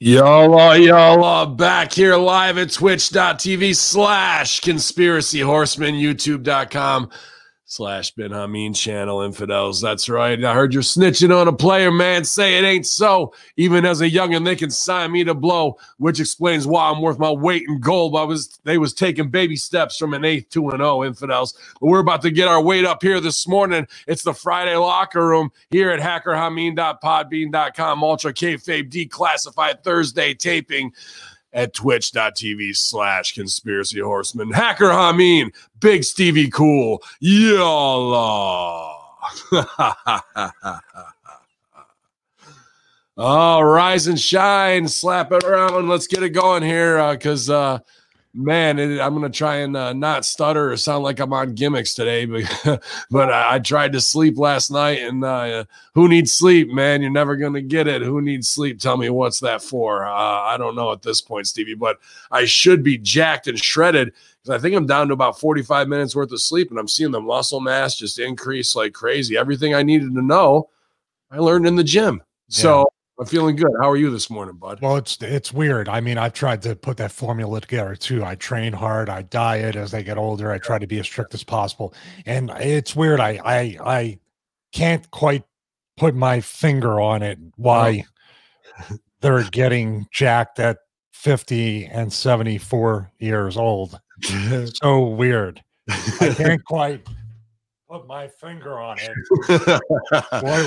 Y'all, back here live at twitch.tv/conspiracy horseman, youtube.com/Ben Hamin channel infidels. That's right. I heard you're snitching on a player, man. Say it ain't so. Even as a youngin', they can sign me to blow, which explains why I'm worth my weight in gold. They was taking baby steps from an 8th to an 0, infidels. But we're about to get our weight up here this morning. It's the Friday locker room here at hackerhamin.podbean.com. Ultra kayfabe declassified Thursday taping at twitch.tv/conspiracy horseman. Hacker Hamin, Big Stevie Cool, y'all. Oh, rise and shine, slap it around. Let's get it going here because, man, I'm going to try and not stutter or sound like I'm on gimmicks today. But I tried to sleep last night, and who needs sleep, man? You're never going to get it. Who needs sleep? Tell me what's that for? I don't know at this point, Stevie, but I should be jacked and shredded because I think I'm down to about 45 minutes worth of sleep, and I'm seeing the muscle mass just increase like crazy. Everything I needed to know, I learned in the gym. Yeah. So I'm feeling good. How are you this morning, bud? Well, it's weird. I mean, I've tried to put that formula together too. I train hard. I diet as I get older. I try to be as strict as possible. And it's weird. I can't quite put my finger on it why they're getting jacked at 50 and 74 years old. So weird. I can't quite put my finger on it.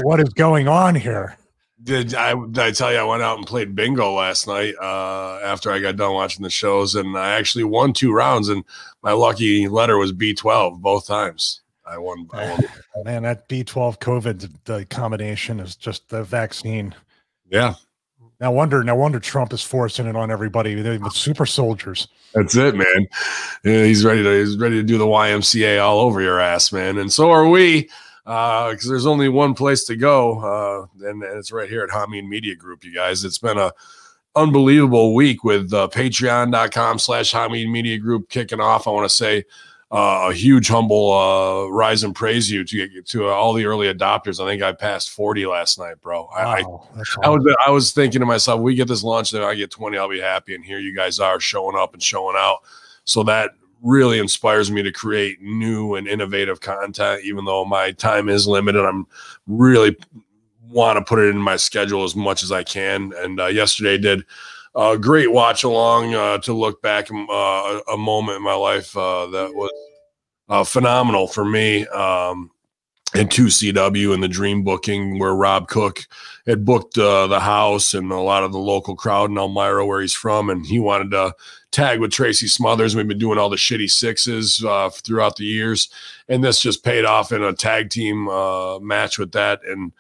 What is going on here? Did I tell you I went out and played bingo last night after I got done watching the shows, and I actually won 2 rounds, and my lucky letter was B12 both times. I won. Man, that B12 COVID, the combination is just the vaccine. Yeah. No wonder Trump is forcing it on everybody. They're the super soldiers. That's it, man. Yeah, he's ready to do the YMCA all over your ass, man. And so are we. Because there's only one place to go, and it's right here at Hamin Media Group, you guys. It's been a unbelievable week with patreon.com/Hamin Media Group kicking off. I want to say a huge humble rise and praise you to all the early adopters. I think I passed 40 last night, bro. Wow, I was thinking to myself, we get this launch, then I get 20, I'll be happy. And here you guys are showing up and showing out. So that really inspires me to create new and innovative content, even though my time is limited. I'm really want to put it in my schedule as much as I can. And yesterday did a great watch along to look back a moment in my life that was phenomenal for me. And 2CW and the Dream Booking, where Rob Cook had booked the house and a lot of the local crowd in Elmira, where he's from, and he wanted to tag with Tracy Smothers. We've been doing all the shitty sixes throughout the years, and this just paid off in a tag team match with that. And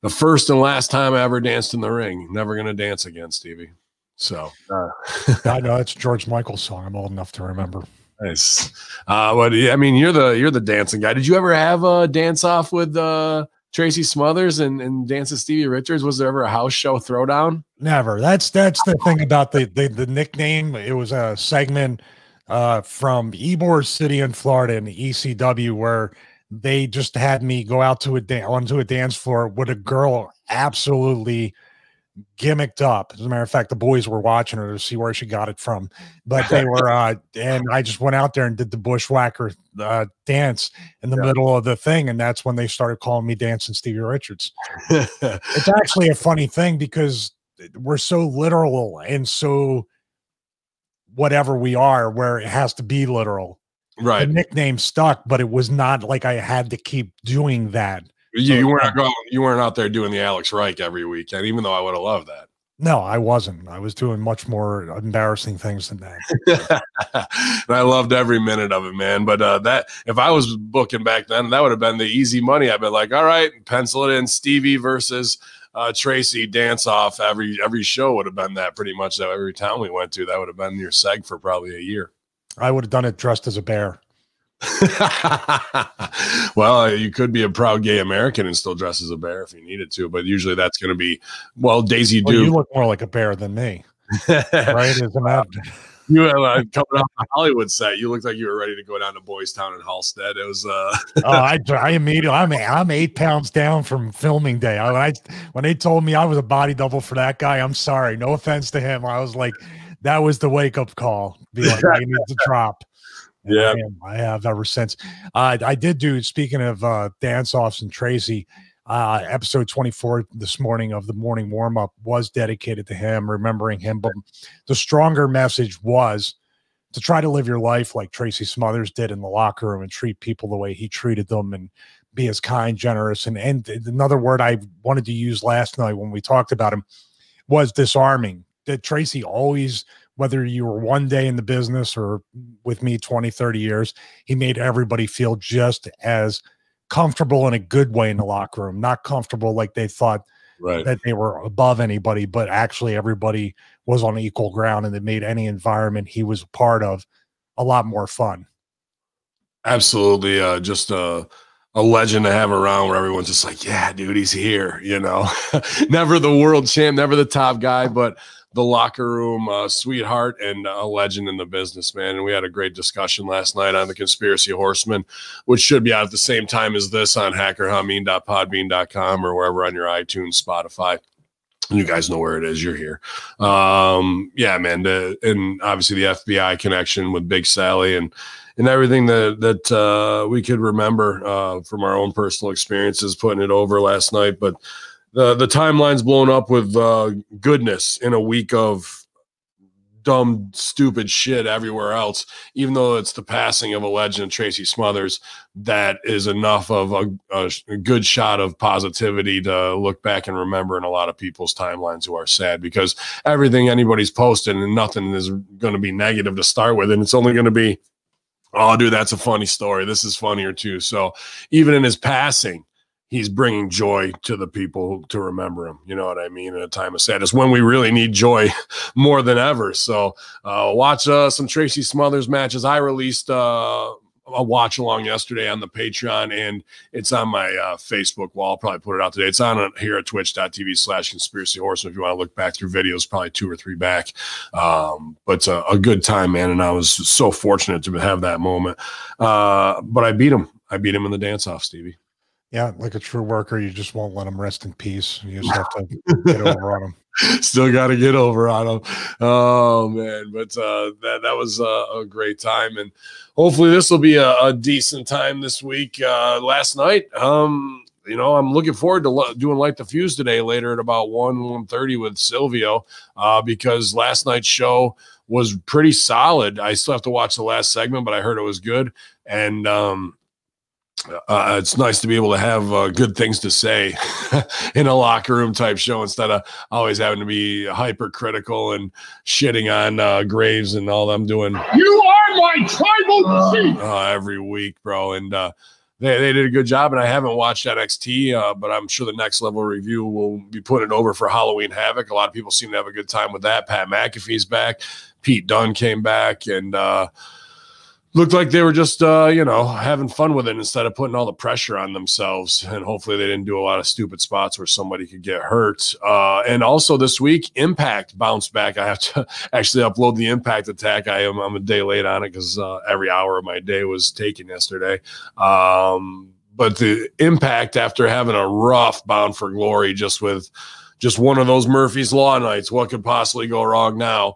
the first and last time I ever danced in the ring. Never gonna dance again, Stevie. So I know it's George Michael's song. I'm old enough to remember. Nice. But I mean, you're the dancing guy. Did you ever have a dance off with Tracy Smothers and dance with Stevie Richards? Was there ever a house show throwdown? Never. That's the thing about the nickname. It was a segment from Ybor City in Florida in the ECW where they just had me go out to onto a dance floor with a girl absolutely gimmicked up. As a matter of fact, the boys were watching her to see where she got it from, but they were and I just went out there and did the bushwhacker dance in the middle of the thing, and that's when they started calling me Dancing Stevie Richards. It's actually a funny thing because we're so literal and so whatever we are, where it has to be literal. Right. The nickname stuck, but it was not like I had to keep doing that. You weren't out there doing the Alex Reich every weekend, even though I would have loved that. No, I wasn't. I was doing much more embarrassing things than that. I loved every minute of it, man. But that if I was booking back then, that would have been the easy money. I'd been like, all right, pencil it in. Stevie versus Tracy dance off. Every show would have been that pretty much. That every town we went to, that would have been your seg for probably a year. I would have done it dressed as a bear. Well, you could be a proud gay American and still dress as a bear if you needed to, but usually that's going to be, well, Daisy Duke. You look more like a bear than me, right? Isn't that? You had coming off the Hollywood set. You looked like you were ready to go down to Boys Town and Halstead. It was. I immediately. I'm 8 pounds down from filming day. When they told me I was a body double for that guy, I'm sorry. No offense to him. I was like, that was the wake up call. Be like, I need to drop. And yeah, I have ever since. I did do. Speaking of dance offs and Tracy. Episode 24 this morning of the morning warm-up was dedicated to him, remembering him. But the stronger message was to try to live your life like Tracy Smothers did in the locker room and treat people the way he treated them and be as kind, generous. And another word I wanted to use last night when we talked about him was disarming. That Tracy always, whether you were one day in the business or with me 20, 30 years, he made everybody feel just as comfortable in a good way in the locker room, not comfortable like they thought that they were above anybody, but actually everybody was on equal ground, and it made any environment he was a part of a lot more fun. Absolutely. Just a legend to have around where everyone's just like, yeah, dude, he's here, you know. Never the world champ, never the top guy, but the locker room sweetheart and a legend in the business, man. And we had a great discussion last night on the Conspiracy Horseman, which should be out at the same time as this on hackerhamin.podbean.com or wherever on your iTunes, Spotify. You guys know where it is. You're here. Yeah, man. And obviously the FBI connection with Big Sally and everything that we could remember from our own personal experiences putting it over last night. But the timeline's blown up with goodness in a week of dumb, stupid shit everywhere else. Even though it's the passing of a legend, Tracy Smothers, that is enough of a good shot of positivity to look back and remember in a lot of people's timelines who are sad, because everything anybody's posted and nothing is going to be negative to start with. And it's only going to be, oh, dude, that's a funny story. This is funnier too. So even in his passing, he's bringing joy to the people to remember him. You know what I mean? In a time of sadness, when we really need joy more than ever. So watch some Tracy Smothers matches. I released a watch along yesterday on the Patreon, and it's on my Facebook wall. I'll probably put it out today. It's on here at twitch.tv/Conspiracy Horseman if you want to look back through videos, probably 2 or 3 back. But it's a good time, man. And I was so fortunate to have that moment. But I beat him. I beat him in the dance-off, Stevie. Yeah, like a true worker, you just won't let him rest in peace. You just have to get over on him. Still got to get over on him. Oh, man. But that was a great time. And hopefully this will be a decent time this week. Last night, you know, I'm looking forward to doing Light the Fuse today later at about 1:30 with Silvio, because last night's show was pretty solid. I still have to watch the last segment, but I heard it was good. And it's nice to be able to have good things to say in a locker room type show instead of always having to be hypercritical and shitting on Graves and all I'm doing. You are my tribal chief every week, bro. And they did a good job. And I haven't watched NXT, but I'm sure the Next Level Review will be putting it over for Halloween Havoc. A lot of people seem to have a good time with that. Pat McAfee's back. Pete Dunne came back, and looked like they were just, you know, having fun with it instead of putting all the pressure on themselves. And hopefully they didn't do a lot of stupid spots where somebody could get hurt. And also this week, Impact bounced back. I have to actually upload the Impact Attack. I'm a day late on it because every hour of my day was taken yesterday. But the Impact, after having a rough Bound for Glory, just one of those Murphy's Law nights, what could possibly go wrong now?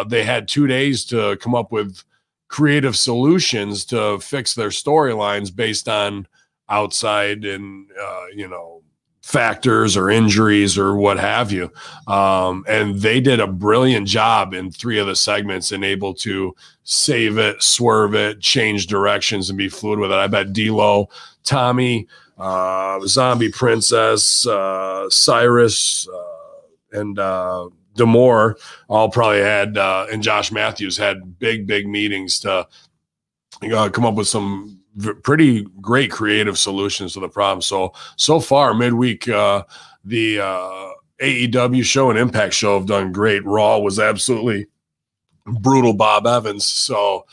They had 2 days to come up with creative solutions to fix their storylines based on outside and you know, factors or injuries or what have you, and they did a brilliant job in 3 of the segments and able to save it, swerve it, change directions, and be fluid with it. I bet D'Lo, Tommy, Zombie Princess, Cyrus, and D'Amore all probably had, and Josh Matthews had big meetings to come up with some pretty great creative solutions to the problem. So far midweek, the AEW show and Impact show have done great. Raw was absolutely brutal, Bob Evans. So,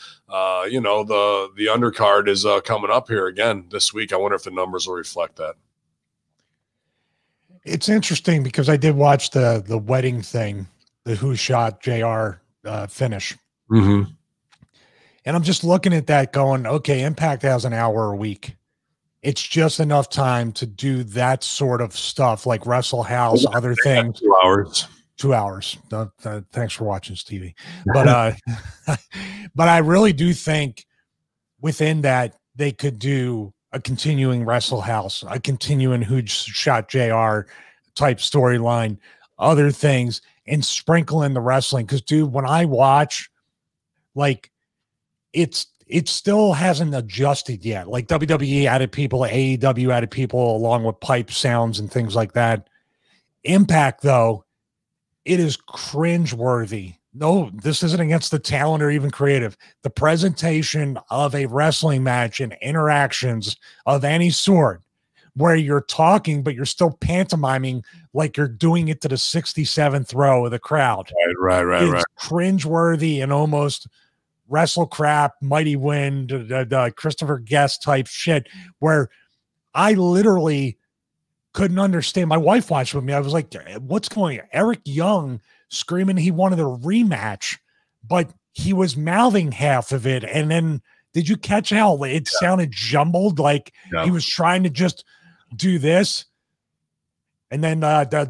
you know, the undercard is coming up here again this week. I wonder if the numbers will reflect that. It's interesting because I did watch the wedding thing, the Who Shot JR finish. Mm-hmm. And I'm just looking at that going, okay, Impact has an hour a week. It's just enough time to do that sort of stuff like Wrestle House, other things. 2 hours. 2 hours. Thanks for watching, Stevie. But but I really do think within that they could do a continuing Wrestle House, a continuing Who Shot JR type storyline, other things, and sprinkle in the wrestling. Because, dude, when I watch, like, it still hasn't adjusted yet. Like WWE added people, AEW added people along with pipe sounds and things like that. Impact, though, it is cringeworthy. No, this isn't against the talent or even creative. The presentation of a wrestling match and interactions of any sort where you're talking, but you're still pantomiming like you're doing it to the 67th row of the crowd. Right. Cringeworthy and almost wrestle crap, Mighty Wind, Christopher Guest type shit, where I literally couldn't understand. My wife watched with me. I was like, what's going on? Eric Young screaming he wanted a rematch, but he was mouthing half of it. And then did you catch how it sounded jumbled? Like he was trying to just do this. And then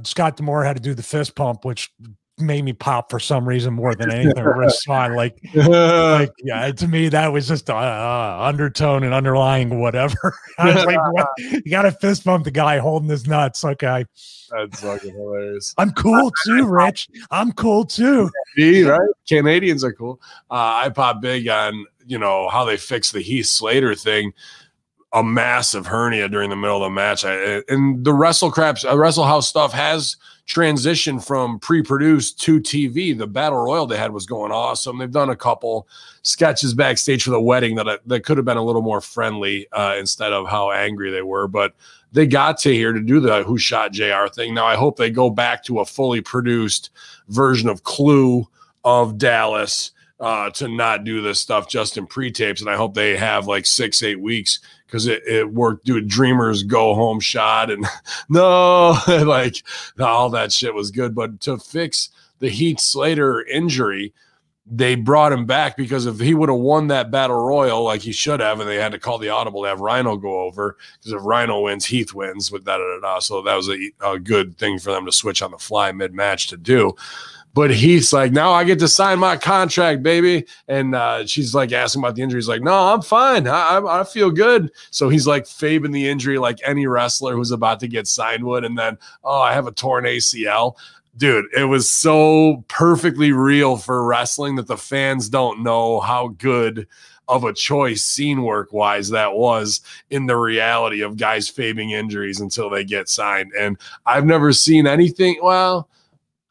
Scott D'Amore had to do the fist pump, which made me pop for some reason more than anything. Like, yeah, to me, that was just undertone and underlying whatever. I was like, what? You got to fist bump the guy holding his nuts. Okay. That's fucking hilarious. I'm cool too, Rich. I'm cool too. Right? Canadians are cool. I pop big on, how they fixed the Heath Slater thing. A massive hernia during the middle of the match. And the Wrestle House stuff has transitioned from pre-produced to TV. The Battle Royal they had was going awesome. They've done a couple sketches backstage for the wedding that could have been a little more friendly instead of how angry they were. But they got to here to do the Who Shot JR thing. Now, I hope they go back to a fully produced version of Clue of Dallas to not do this stuff just in pre-tapes. And I hope they have like 6-8 weeks because it worked. Dude, Dreamers go home shot and like all that shit was good. But to fix the Heath Slater injury, they brought him back because if he would have won that Battle Royal like he should have, and they had to call the audible to have Rhino go over, because if Rhino wins, Heath wins with that. So that was a good thing for them to switch on the fly mid-match to do. But Heath's like, now I get to sign my contract, baby. And she's like asking about the injury. He's like, no, I'm fine. I feel good. So he's like fabing the injury like any wrestler who's about to get signed would. And then, I have a torn ACL. Dude, it was so perfectly real for wrestling that the fans don't know how good of a choice scene work wise that was in the reality of guys fabing injuries until they get signed. And I've never seen anything. Well,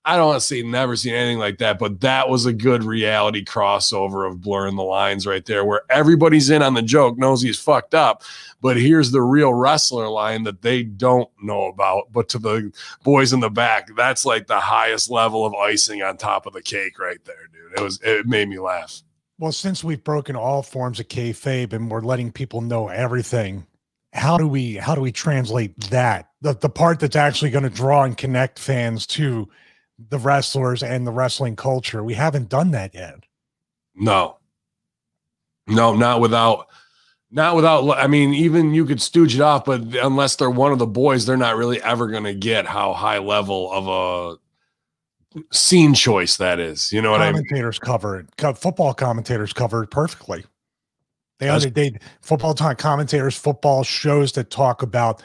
I don't want to say never seen anything like that, but that was a good reality crossover of blurring the lines right there where everybody's in on the joke, knows he's fucked up, but here's the real wrestler line that they don't know about. But to the boys in the back, that's like the highest level of icing on top of the cake right there, dude. It made me laugh. Well, since we've broken all forms of kayfabe and we're letting people know everything, how do we translate that? The part that's actually going to draw and connect fans to the wrestlers and the wrestling culture. We haven't done that yet. No, not without, I mean, even you could stooge it off, but unless they're one of the boys, they're not really ever going to get how high level of a scene choice that is. You know what I mean? Commentators cover it. Football commentators cover it perfectly. They football time commentators, football shows that talk about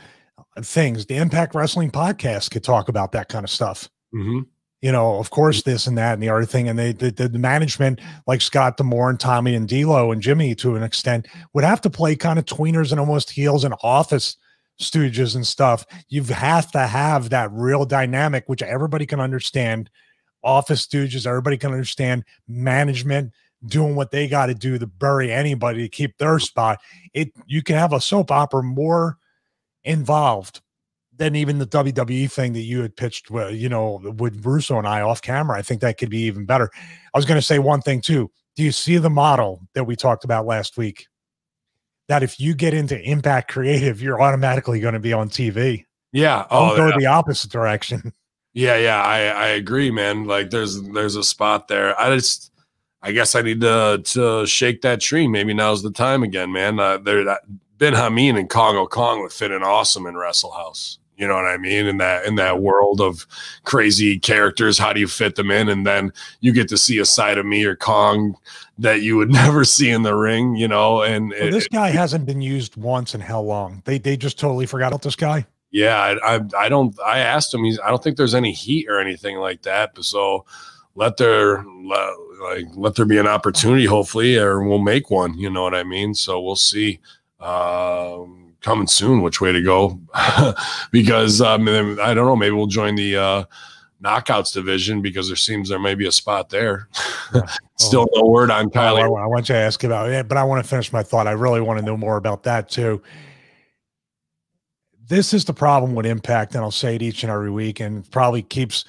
things. The Impact Wrestling podcast could talk about that kind of stuff. Mm-hmm. Of course, this and that and the other thing. And the management, like Scott D'Amore and Tommy and D'Lo and Jimmy, to an extent, would have to play kind of tweeners and almost heels and office stooges and stuff. You have to have that real dynamic, which everybody can understand. Office stooges, everybody can understand. Management doing what they got to do to bury anybody to keep their spot. You can have a soap opera more involved than even the WWE thing that you had pitched, with Russo and I off camera. I think that could be even better. I was going to say one thing too. Do you see the model that we talked about last week? That if you get into Impact Creative, you're automatically going to be on TV. Yeah. Don't go the opposite direction. Yeah. I agree, man. Like there's a spot there. I guess I need to shake that tree. Maybe now's the time again, man. Ben Hamin and Congo Kong would fit in awesome in Wrestle House. You know what I mean? In that world of crazy characters, how do you fit them in? And then you get to see a side of me or Kong that you would never see in the ring, you know. And well, this guy hasn't been used once in how long? They just totally forgot about this guy. Yeah, I asked him. I don't think there's any heat or anything like that. But so let there be an opportunity, hopefully, or we'll make one. You know what I mean? So we'll see. Coming soon, which way to go? Because I don't know. Maybe we'll join the knockouts division because there may be a spot there. Yeah. Still no word on Kylie. I want you to ask about it, but I want to finish my thought. I really want to know more about that too. This is the problem with Impact, and I'll say it each and every week, and probably keeps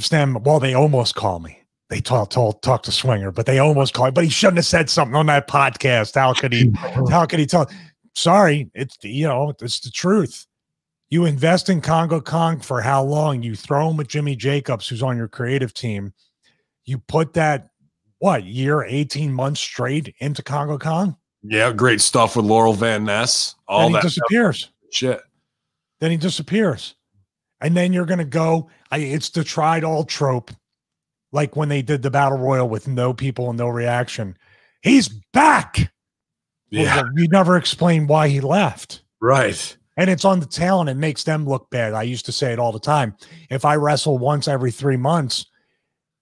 them. Well, they almost call me. They talk to Swinger, but they almost call me. But he shouldn't have said something on that podcast. How could he? How could he tell? Sorry, it's the truth. You invest in Congo Kong for how long? You throw him with Jimmy Jacobs, who's on your creative team. You put that, year, 18 months straight into Congo Kong? Yeah, great stuff with Laurel Van Ness. All that disappears. Shit. Then he disappears. And then you're going to go, it's the tried all trope, like when they did the Battle Royal with no people and no reaction. He's back. Yeah. You never explain why he left. Right. And it's on the talent. It makes them look bad. I used to say it all the time. If I wrestle once every 3 months,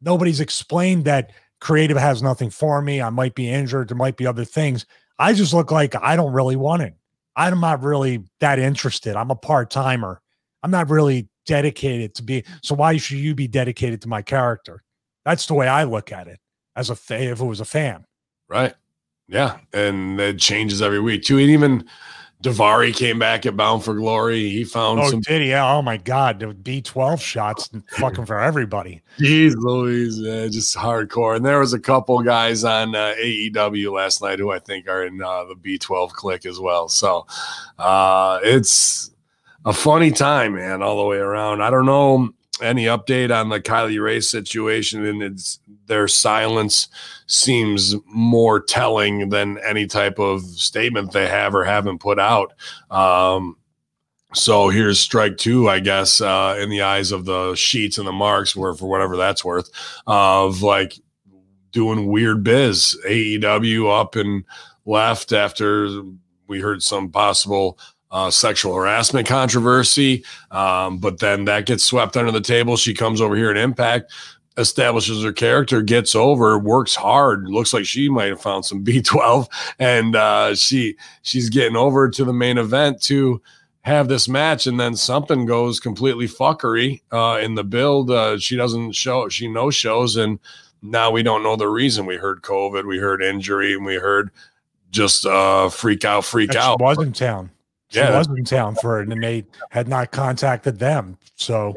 nobody's explained that creative has nothing for me. I might be injured. There might be other things. I just look like I don't really want it. I'm not really that interested. I'm a part-timer. I'm not really dedicated to be. So why should you be dedicated to my character? That's the way I look at it as if it was a fan. Right. Yeah, and it changes every week too. And even Daivari came back at Bound for Glory. He found some. Did he? Oh my God, there would be 12 shots fucking for everybody. Jeez Louise, just hardcore. And there was a couple guys on AEW last night who I think are in the B12 clique as well. So it's a funny time, man, all the way around. I don't know any update on the Kylie Ray situation, and their silence seems more telling than any type of statement they have or haven't put out. So here's strike two, I guess, in the eyes of the sheets and the marks, for whatever that's worth, of like doing weird biz. AEW up and left after we heard some possible sexual harassment controversy, but then that gets swept under the table. She comes over here at Impact, establishes her character, gets over, works hard. Looks like she might have found some B12, and she's getting over to the main event to have this match, and then something goes completely fuckery in the build. She doesn't show. She no shows, and now we don't know the reason. We heard COVID, we heard injury, and we heard just freak out. She was in town. She was in town for it, and they had not contacted them. So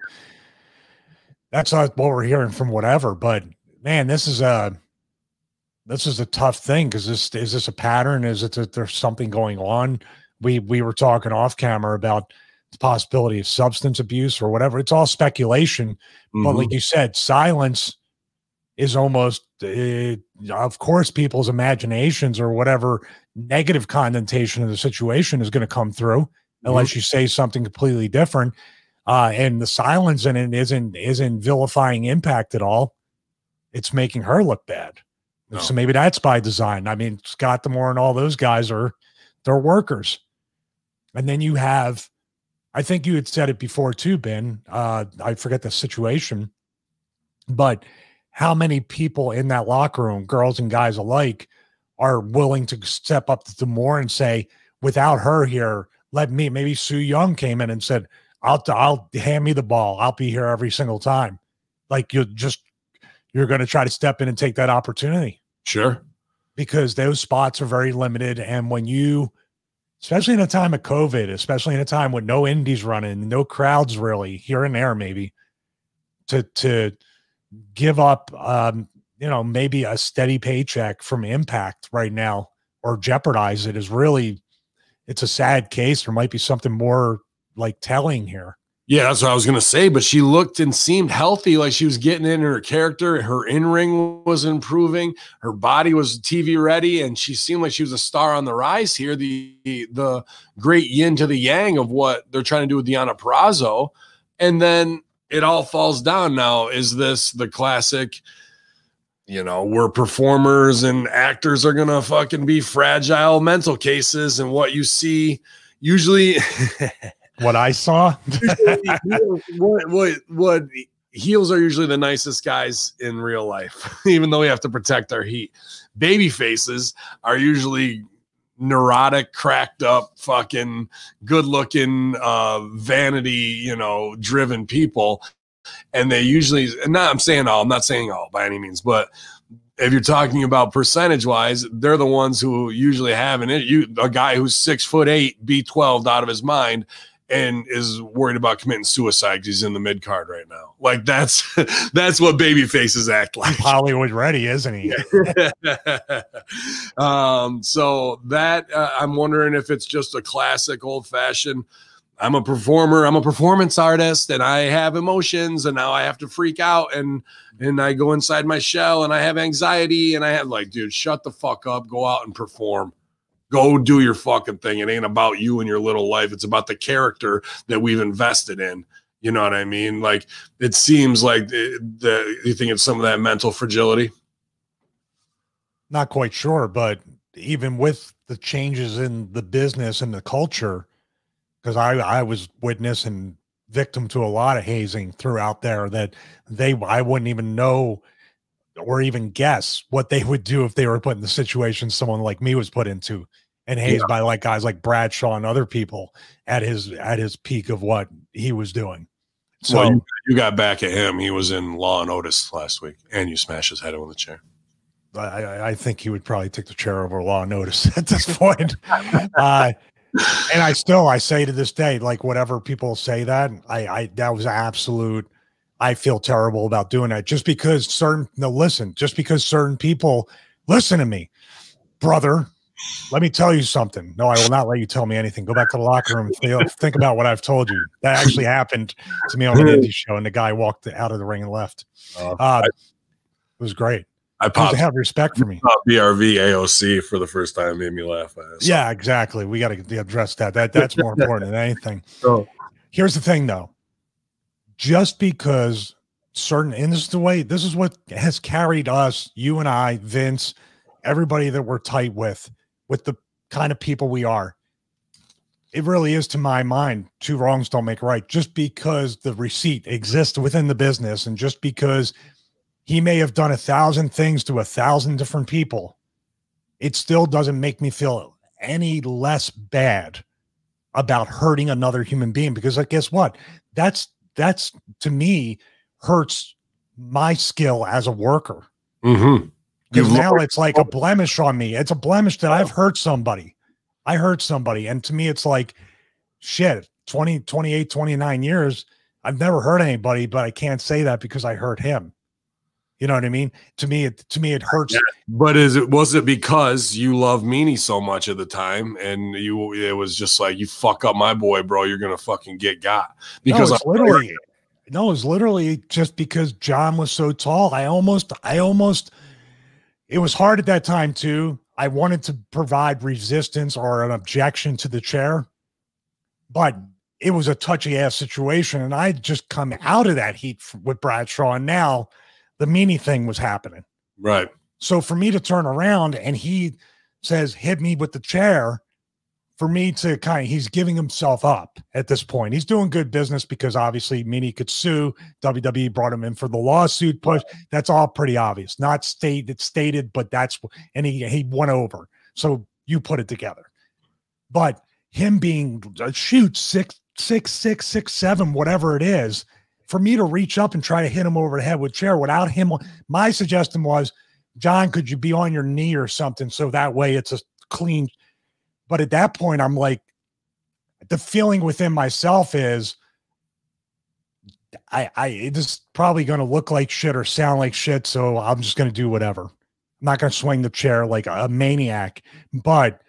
that's not what we're hearing from whatever. But man, this is a tough thing, because is this a pattern? Is it that there's something going on? We were talking off camera about the possibility of substance abuse or whatever. It's all speculation. Mm-hmm. But like you said, silence is almost, of course, people's imaginations or whatever negative connotation of the situation is going to come through, unless you say something completely different. And the silence in it isn't vilifying Impact at all. It's making her look bad. No. So maybe that's by design. I mean, Scott D'Amore and all those guys they're workers. And then you have, I think you had said it before too, Ben. I forget the situation, but how many people in that locker room, girls and guys alike, are willing to step up to D'Amore and say, without her here, maybe Sue Young came in and said, I'll hand me the ball. I'll be here every single time. Like you're going to try to step in and take that opportunity. Sure. Because those spots are very limited. And when you, especially in a time of COVID, especially in a time with no indies running, no crowds really, here and there maybe, to give up, maybe a steady paycheck from Impact right now or jeopardize it is really, it's a sad case. There might be something more like telling here. Yeah, that's what I was going to say. But she looked and seemed healthy, like she was getting in her character. Her in-ring was improving. Her body was TV ready, and she seemed like she was a star on the rise here. The great yin to the yang of what they're trying to do with Deonna Purrazzo. And then it all falls down now. Is this the classic, where performers and actors are going to fucking be fragile mental cases, and what you see usually – what I saw. what heels are usually the nicest guys in real life, even though we have to protect our heat. Baby faces are usually neurotic, cracked up, fucking good looking, vanity, driven people. And they usually, and I'm not saying all by any means, but if you're talking about percentage wise, they're the ones who usually have a guy who's 6'8", B12 out of his mind, and is worried about committing suicide because he's in the mid card right now. Like that's what baby faces act like. Hollywood ready, isn't he? So that I'm wondering if it's just a classic old fashioned. I'm a performer. I'm a performance artist, and I have emotions, and now I have to freak out, and I go inside my shell, and I have anxiety, and I have dude, shut the fuck up. Go out and perform. Go do your fucking thing. It ain't about you and your little life. It's about the character that we've invested in. You know what I mean? Like, it seems like you think it's some of that mental fragility. Not quite sure, but even with the changes in the business and the culture, because I was witness and victim to a lot of hazing throughout there that I wouldn't even know or even guess what they would do if they were put in the situation someone like me was put into and hazed by like guys like Bradshaw and other people at his peak of what he was doing. So well, you got back at him. He was in Law and Otis last week, and you smashed his head in with a chair. I think he would probably take the chair over Law and Otis at this point. And I say to this day, like whatever people say that that was absolute. I feel terrible about doing that just because certain people listen to me, brother. Let me tell you something. No, I will not let you tell me anything. Go back to the locker room and think about what I've told you. That actually happened to me on an indie show, and the guy walked out of the ring and left. It was great. I popped. Have respect for me. BRV AOC for the first time made me laugh. Yeah, exactly. We got to address that. That's more important than anything. So, here's the thing, though. Just because this is what has carried us, you and I, Vince, everybody that we're tight with the kind of people we are. It really is, to my mind, two wrongs don't make a right. Just because the receipt exists within the business, and just because he may have done 1,000 things to 1,000 different people, it still doesn't make me feel any less bad about hurting another human being, because like, guess what? That's to me hurts my skill as a worker. Mm-hmm. Because now it's like a blemish on me. It's a blemish that I've hurt somebody. I hurt somebody. And to me, it's like, shit, 28, 29 years, I've never hurt anybody, but I can't say that because I hurt him. You know what I mean? To me, it hurts. Yeah. But was it because you loved Meanie so much at the time, and it was just like, you fuck up my boy, bro, you're gonna fucking get got? Because it was literally just because John was so tall. It was hard at that time too. I wanted to provide resistance or an objection to the chair, but it was a touchy ass situation, and I'd just come out of that heat with Bradshaw, and now the Meanie thing was happening. Right. So for me to turn around and he says, hit me with the chair, for me to he's giving himself up at this point. He's doing good business because obviously Meanie could sue. WWE brought him in for the lawsuit push. That's all pretty obvious. Not stated, but and he won over. So you put it together. But him being 6'7", whatever it is, for me to reach up and try to hit him over the head with a chair without him, my suggestion was, John, could you be on your knee or something so that way it's a clean. But at that point, I'm like, the feeling within myself is, this is probably going to look like shit or sound like shit, so I'm just going to do whatever. I'm not going to swing the chair like a maniac, but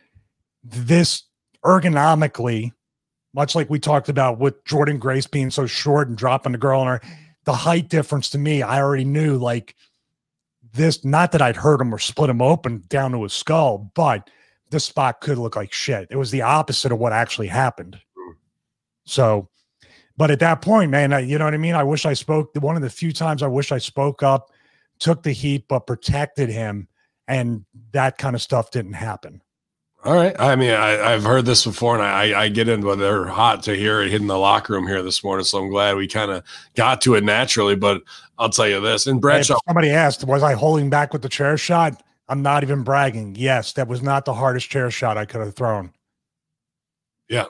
this ergonomically much like we talked about with Jordan Grace being so short and dropping the girl on her, the height difference to me, I already knew like this, not that I'd hurt him or split him open down to his skull, but this spot could look like shit. It was the opposite of what actually happened. So, but at that point, man, you know what I mean? I wish I spoke. One of the few times I wish I spoke up, took the heat, but protected him. And that kind of stuff didn't happen. All right. I mean, I've heard this before, and I get into it. They're hot to hear it in the locker room here this morning. So I'm glad we kind of got to it naturally. But I'll tell you this. And Bradshaw, somebody asked, was I holding back with the chair shot? I'm not even bragging. Yes, that was not the hardest chair shot I could have thrown. Yeah.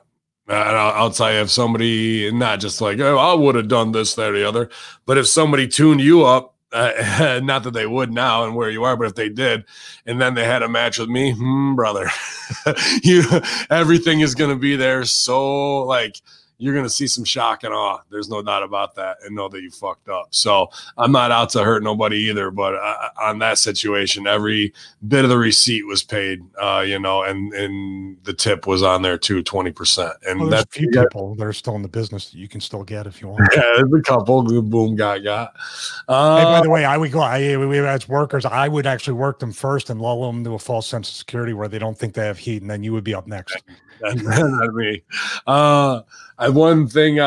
And I'll tell you, if somebody, not just like, oh, I would have done this, that, or the other, but if somebody tuned you up, not that they would now and where you are, but if they did, and then they had a match with me, brother, everything is going to be there. So like, you're going to see some shock and awe. There's no doubt about that, and know that you fucked up. So I'm not out to hurt nobody either, but on that situation, every bit of the receipt was paid, and the tip was on there too, 20%. And there's a few people that are still in the business that you can still get if you want. Yeah, there's a couple. Boom, got. Hey, by the way, we as workers, I would actually work them first and lull them to a false sense of security where they don't think they have heat, and then you would be up next. That's me. One thing,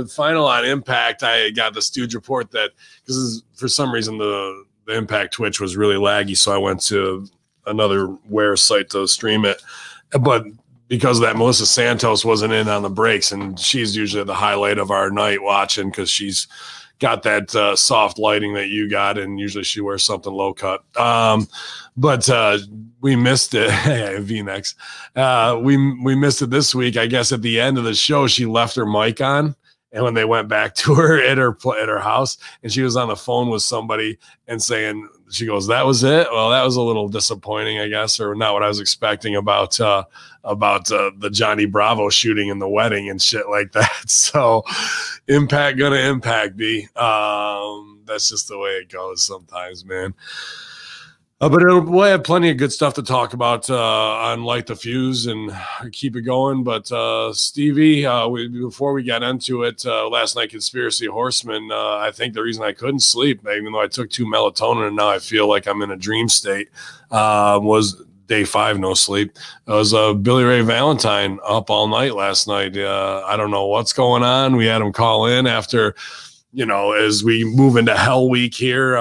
final on Impact, I got the Stooge report that because for some reason the Impact Twitch was really laggy, so I went to another Wear site to stream it. But because of that, Melissa Santos wasn't in on the breaks, and she's usually the highlight of our night watching because she's got that soft lighting that you got, and usually she wears something low cut. But we missed it. V-necks. We missed it this week. I guess at the end of the show, she left her mic on, and when they went back to her at her house, and she was on the phone with somebody and saying, she goes, "That was it." Well, that was a little disappointing, I guess, or not what I was expecting about the Johnny Bravo shooting in the wedding and shit like that. So Impact gonna impact B. That's just the way it goes sometimes, man. But we'll have plenty of good stuff to talk about on Light the Fuse and keep it going. But Stevie, before we got into it, last night, Conspiracy Horseman, I think the reason I couldn't sleep, even though I took 2 melatonin and now I feel like I'm in a dream state, was day 5, no sleep. It was Billy Ray Valentine up all night last night. I don't know what's going on. We had him call in after, as we move into Hell Week here,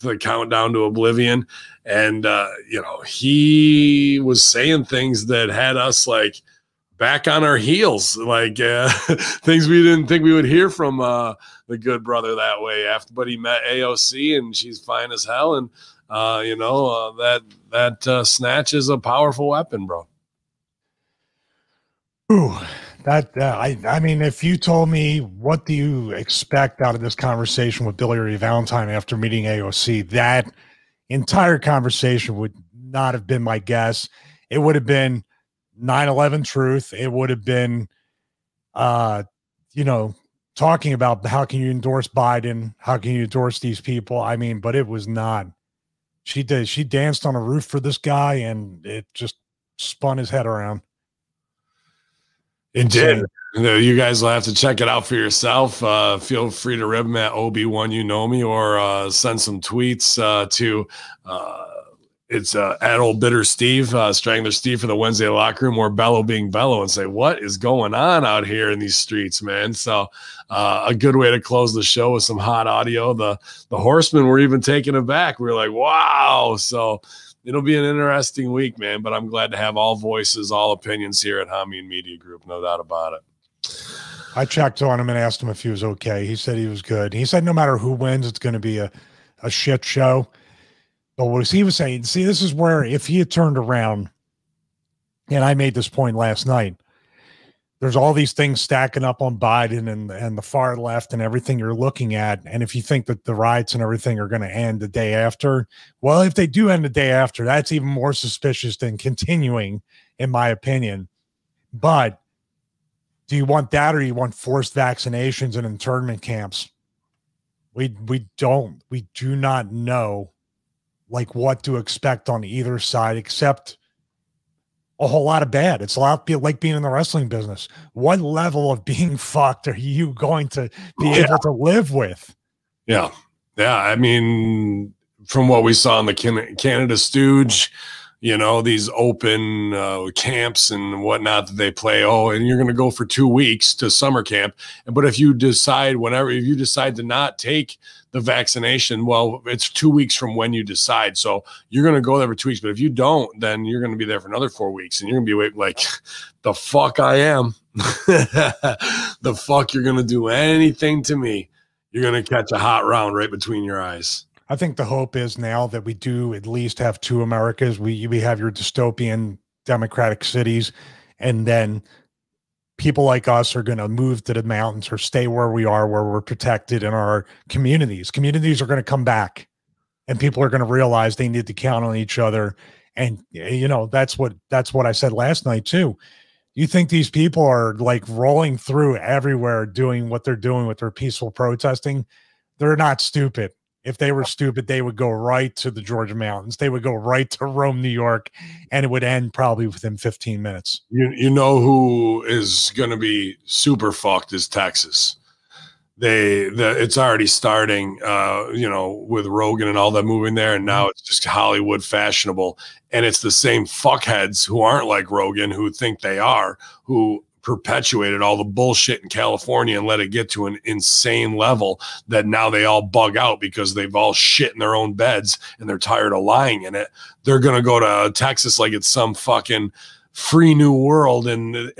the countdown to oblivion, and he was saying things that had us like back on our heels, like things we didn't think we would hear from the good brother that way after, but he met AOC and she's fine as hell, and that snatch is a powerful weapon, bro. Ooh, I mean, if you told me what do you expect out of this conversation with Billy Ray Valentine after meeting AOC, that entire conversation would not have been my guess. It would have been 9/11 truth. It would have been, talking about how can you endorse Biden? How can you endorse these people? I mean, but it was not. She danced on a roof for this guy, and it just spun his head around. It did. You guys will have to check it out for yourself. Feel free to rib him at OB1, you know me, or send some tweets to it's at Old Bitter Steve, Strangler Steve for the Wednesday locker room, or Bello being Bello, and say, what is going on out here in these streets, man? So a good way to close the show with some hot audio. The Horsemen were even taken aback. We were like, wow. So it'll be an interesting week, man, but I'm glad to have all voices, all opinions here at Hamin Media Group. No doubt about it. I checked on him and asked him if he was okay. He said he was good. He said no matter who wins, it's going to be a shit show. But what he was saying, see, this is where if he had turned around, and I made this point last night, there's all these things stacking up on Biden and the far left and everything you're looking at. And if you think that the riots and everything are going to end the day after, well, if they do end the day after, that's even more suspicious than continuing, in my opinion. But do you want that, or do you want forced vaccinations and internment camps? We do not know like what to expect on either side, except a whole lot of bad. It's a lot like being in the wrestling business. What level of being fucked are you going to be able to live with? Yeah. Yeah. I mean, from what we saw in the Canada Stooge, you know, these open camps and whatnot that they play. Oh, and you're going to go for 2 weeks to summer camp. But if you decide if you decide to not take the vaccination, well, it's 2 weeks from when you decide. So you're going to go there for 2 weeks. But if you don't, then you're going to be there for another 4 weeks. And you're going to be waiting like, the fuck I am. The fuck you're going to do anything to me. You're going to catch a hot round right between your eyes. I think the hope is now that we do at least have 2 Americas. We have your dystopian democratic cities, and then people like us are going to move to the mountains or stay where we are, where we're protected in our communities. Communities are going to come back, and people are going to realize they need to count on each other. And, you know, that's what I said last night too. You think these people are like rolling through everywhere doing what they're doing with their peaceful protesting? They're not stupid. If they were stupid, they would go right to the Georgia mountains. They would go right to Rome, New York, and it would end probably within 15 minutes. You know who is going to be super fucked is Texas. It's already starting, you know, with Rogan and all that moving there, and now it's just Hollywood fashionable. And it's the same fuckheads who aren't like Rogan, who think they are, who perpetuated all the bullshit in California and let it get to an insane level that now they all bug out because they've all shit in their own beds and they're tired of lying in it. They're going to go to Texas like it's some fucking free new world, and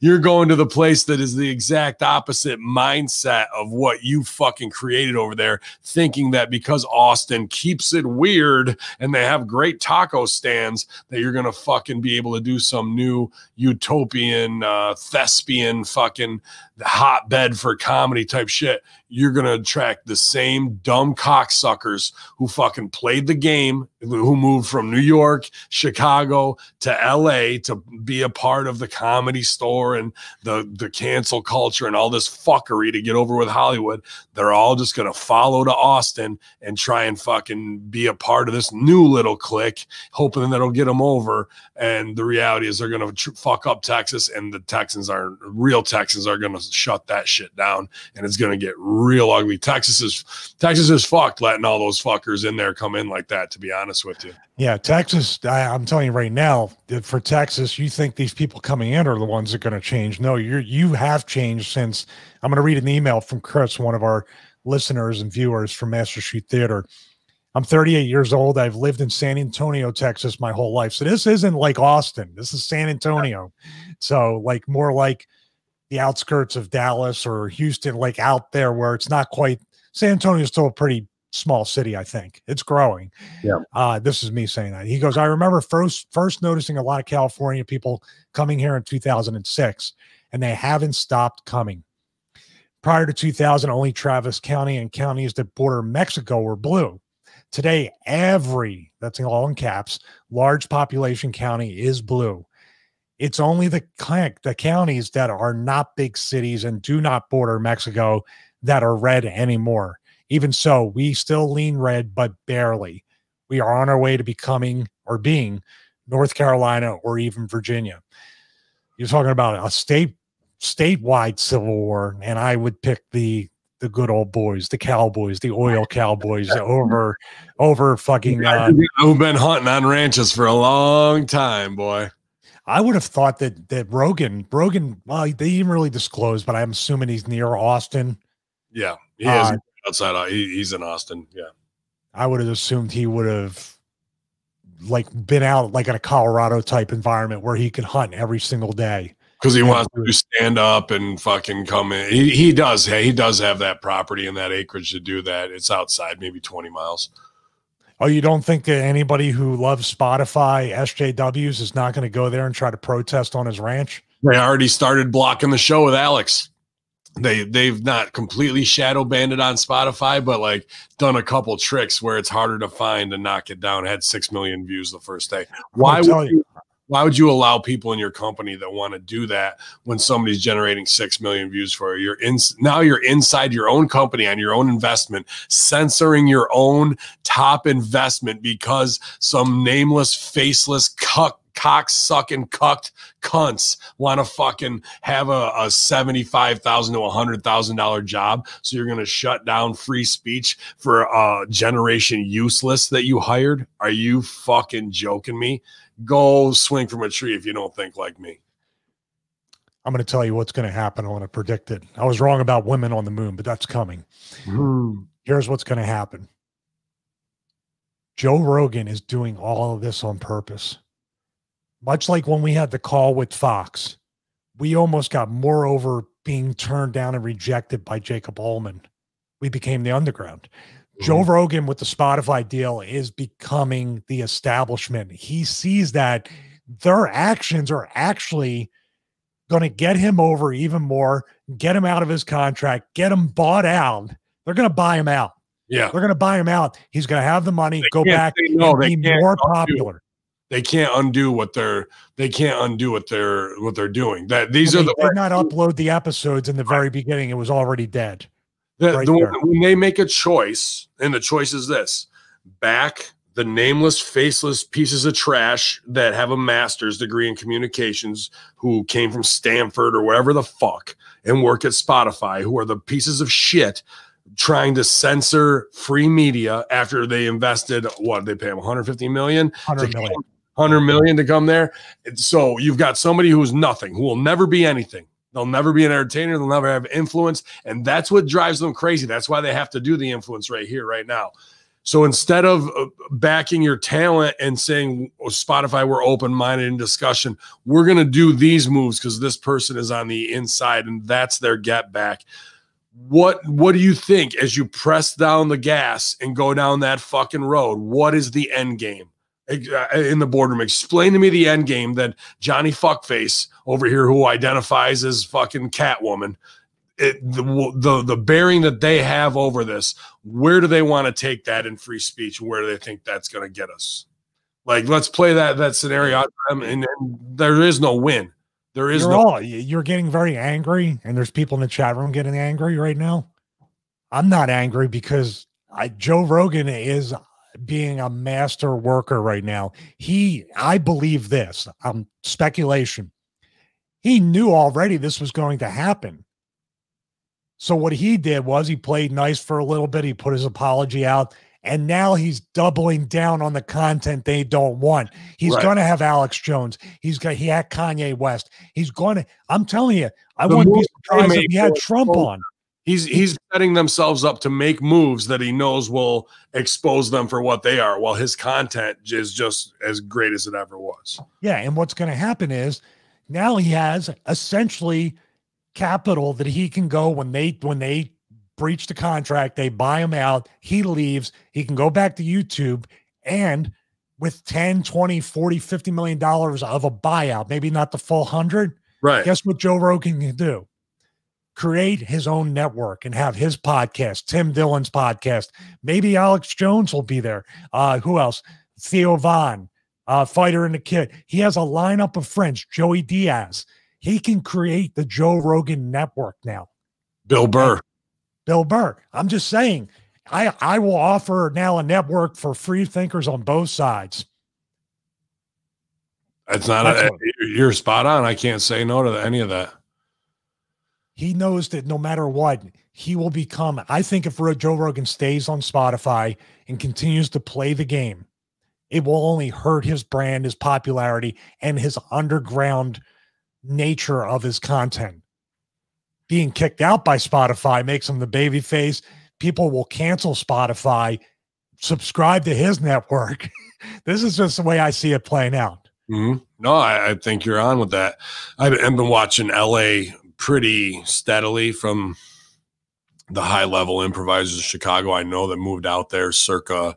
you're going to the place that is the exact opposite mindset of what you fucking created over there, thinking that because Austin keeps it weird and they have great taco stands that you're gonna fucking be able to do some new utopian thespian fucking hotbed for comedy type shit. You're gonna attract the same dumb cocksuckers who fucking played the game, who moved from New York, Chicago to LA to be a part of the Comedy Store and the cancel culture and all this fuckery to get over with Hollywood. They're all just gonna follow to Austin and try and fucking be a part of this new little clique, hoping that it'll get them over. And the reality is they're gonna fuck up Texas, and the real Texans are gonna shut that shit down, and it's gonna get real ugly. Texas is fucked letting all those fuckers in there come in like that, to be honest with you. Yeah, Texas, I'm telling you right now, for Texas, you think these people coming in are the ones that are going to change. No, you have changed since. I'm going to read an email from Chris, one of our listeners and viewers from Master Street Theater. I'm 38 years old. I've lived in San Antonio, Texas my whole life. So this isn't like Austin. This is San Antonio. So like more like the outskirts of Dallas or Houston, like out there where it's not quite. San Antonio is still a pretty small city, I think. It's growing. Yeah. This is me saying that. He goes, I remember first noticing a lot of California people coming here in 2006, and they haven't stopped coming. Prior to 2000, only Travis County and counties that border Mexico were blue. Today, that's all in caps, large population county is blue. It's only the counties that are not big cities and do not border Mexico that are red anymore. Even so, we still lean red, but barely. We are on our way to becoming or being North Carolina or even Virginia. You're talking about a statewide civil war, and I would pick the good old boys, the cowboys, the oil cowboys over fucking. Who've been hunting on ranches for a long time, boy. I would have thought that Rogan, well, they didn't really disclose, but I'm assuming he's near Austin. Yeah, he is outside. He's in Austin. Yeah, I would have assumed he would have like been out like in a Colorado type environment where he could hunt every single day because he wants to stand up and fucking come in. He does. Hey, he does have that property and that acreage to do that. It's outside, maybe 20 miles. Oh, you don't think that anybody who loves Spotify SJWs is not going to go there and try to protest on his ranch? They already started blocking the show with Alex. They've not completely shadow banned it on Spotify, but like done a couple tricks where it's harder to find and knock it down. It had 6 million views the first day. Why would you allow people in your company that want to do that when somebody's generating 6 million views for you? Now you're inside your own company on your own investment, censoring your own top investment because some nameless, faceless cock-sucking, cucked cunts want to fucking have a $75,000 to $100,000 job, so you're going to shut down free speech for a generation useless that you hired? Are you fucking joking me? Go swing from a tree if you don't think like me. I'm going to tell you what's going to happen. I want to predict it. I was wrong about women on the moon, but that's coming. Here's what's going to happen. Joe Rogan is doing all of this on purpose. Much like when we had the call with Fox, we almost got more over being turned down and rejected by Jacob Ullman. We became the underground. Joe Rogan with the Spotify deal is becoming the establishment. He sees that their actions are actually going to get him over even more, get him out of his contract, get him bought out. They're going to buy him out. Yeah. They're going to buy him out. He's going to have the money, go back and be more popular. They can't undo what they're doing. That these are the did not upload the episodes in the very beginning. It was already dead. When they make a choice, and the choice is this: back the nameless, faceless pieces of trash that have a master's degree in communications, who came from Stanford or wherever the fuck, and work at Spotify, who are the pieces of shit trying to censor free media after they invested, what, they pay them $150 million? $100 million to come there. So you've got somebody who's nothing, who will never be anything. They'll never be an entertainer. They'll never have influence. And that's what drives them crazy. That's why they have to do the influence right here, right now. So instead of backing your talent and saying, oh, Spotify, we're open-minded in discussion, we're going to do these moves because this person is on the inside and that's their get back. What do you think as you press down the gas and go down that fucking road? What is the end game in the boardroom? Explain to me the end game that Johnny Fuckface over here, who identifies as fucking Catwoman, the bearing that they have over this, where do they want to take that in free speech? Where do they think that's going to get us? Like, let's play that scenario out, and there is no win. There is you're getting very angry, and there's people in the chat room getting angry right now. I'm not angry because Joe Rogan is being a master worker right now. I believe this, speculation. He knew already this was going to happen. So what he did was he played nice for a little bit. He put his apology out, and now he's doubling down on the content they don't want. He's going to have Alex Jones. He had Kanye West. He's going to, I'm telling you, I wouldn't be surprised if he had Trump on. He's setting themselves up to make moves that he knows will expose them for what they are, while his content is just as great as it ever was. Yeah, and what's going to happen is now he has essentially capital that he can go when they breach the contract, they buy him out, he leaves, he can go back to YouTube, and with 10, 20, 40, $50 million of a buyout, maybe not the full 100, right? Guess what Joe Rogan can do? Create his own network and have his podcast, Tim Dillon's podcast. Maybe Alex Jones will be there. Who else? Theo Von, Fighter and the Kid. He has a lineup of friends, Joey Diaz. He can create the Joe Rogan network now. Bill Burr. I'm just saying, I will offer now a network for free thinkers on both sides. You're spot on. I can't say no to any of that. He knows that no matter what, he will become, I think if Joe Rogan stays on Spotify and continues to play the game, it will only hurt his brand, his popularity, and his underground nature of his content. Being kicked out by Spotify makes him the baby face. People will cancel Spotify, subscribe to his network. This is just the way I see it playing out. No, I think you're on with that. I've been watching LA pretty steadily from the high-level improvisers of Chicago I know that moved out there circa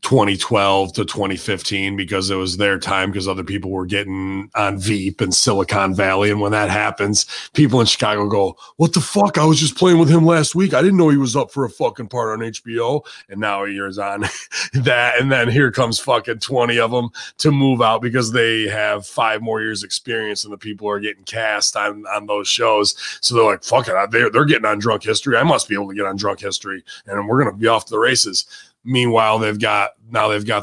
2012 to 2015 because it was their time, because other people were getting on Veep and Silicon Valley. And when that happens, people in Chicago go, what the fuck? I was just playing with him last week. I didn't know he was up for a fucking part on HBO. And now he is on that. And then here comes fucking 20 of them to move out because they have 5 more years experience and the people are getting cast on those shows. So they're like, fuck it. They're getting on Drunk History. I must be able to get on Drunk History and we're going to be off to the races. Meanwhile, they've got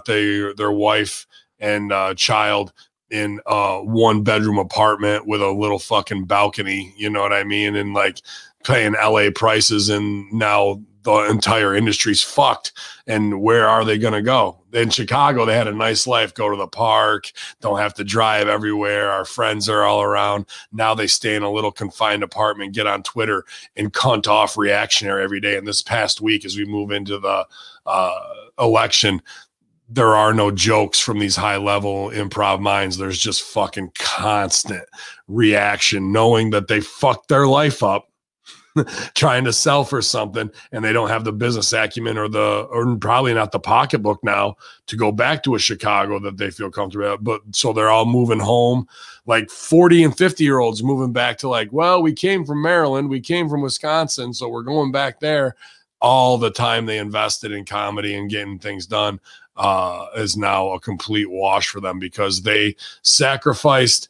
their wife and child in a 1-bedroom apartment with a little fucking balcony, you know what I mean? And like paying LA prices, and now the entire industry's fucked. And where are they going to go? In Chicago, they had a nice life, go to the park, don't have to drive everywhere. Our friends are all around. Now they stay in a little confined apartment, get on Twitter and cunt off reactionary every day. And this past week, as we move into the election, there are no jokes from these high-level improv minds. There's just fucking constant reaction, knowing that they fucked their life up trying to sell for something, and they don't have the business acumen or probably not the pocketbook now to go back to a Chicago that they feel comfortable at. But so they're all moving home, like 40 and 50-year-olds moving back to like, well, we came from Maryland, we came from Wisconsin, so we're going back there. All the time they invested in comedy and getting things done is now a complete wash for them, because they sacrificed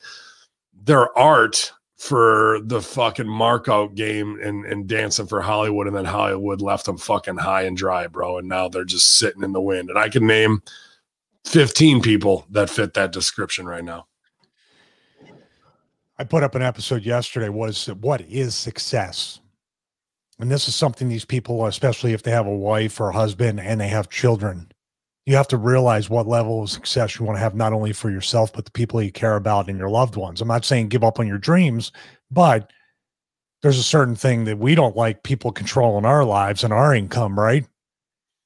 their art for the fucking markout game and dancing for Hollywood, and then Hollywood left them fucking high and dry, bro. And now they're just sitting in the wind. And I can name 15 people that fit that description right now. I put up an episode yesterday, what is success? And this is something these people, especially if they have a wife or a husband and they have children, you have to realize what level of success you want to have, not only for yourself, but the people you care about and your loved ones. I'm not saying give up on your dreams, but there's a certain thing that we don't like people controlling our lives and our income, right?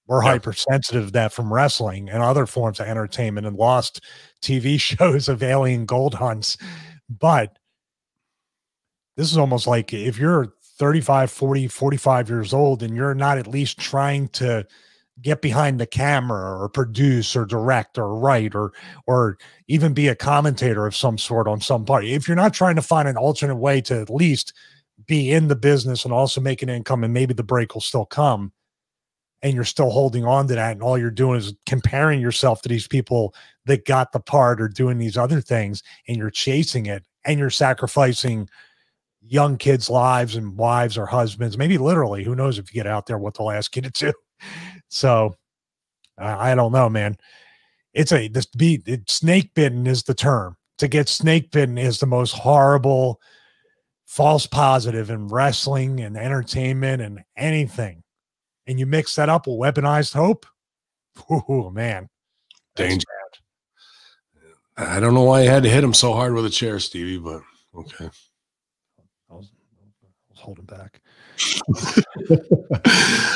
We're hypersensitive to that from wrestling and other forms of entertainment and lost TV shows of alien gold hunts. But this is almost like if you're 35, 40, 45 years old and you're not at least trying to get behind the camera or produce or direct or write or even be a commentator of some sort on some part. If you're not trying to find an alternate way to at least be in the business and also make an income, and maybe the break will still come, and you're still holding on to that, and all you're doing is comparing yourself to these people that got the part or doing these other things, and you're chasing it, and you're sacrificing young kids' lives and wives or husbands, maybe literally, who knows if you get out there what they'll ask you to do. So I don't know, man. Snake bitten is the term. To get snake bitten is the most horrible false positive in wrestling and entertainment and anything. And you mix that up with weaponized hope. Oh man. Danger. I don't know why you had to hit him so hard with a chair, Stevie, but okay. I was holding back.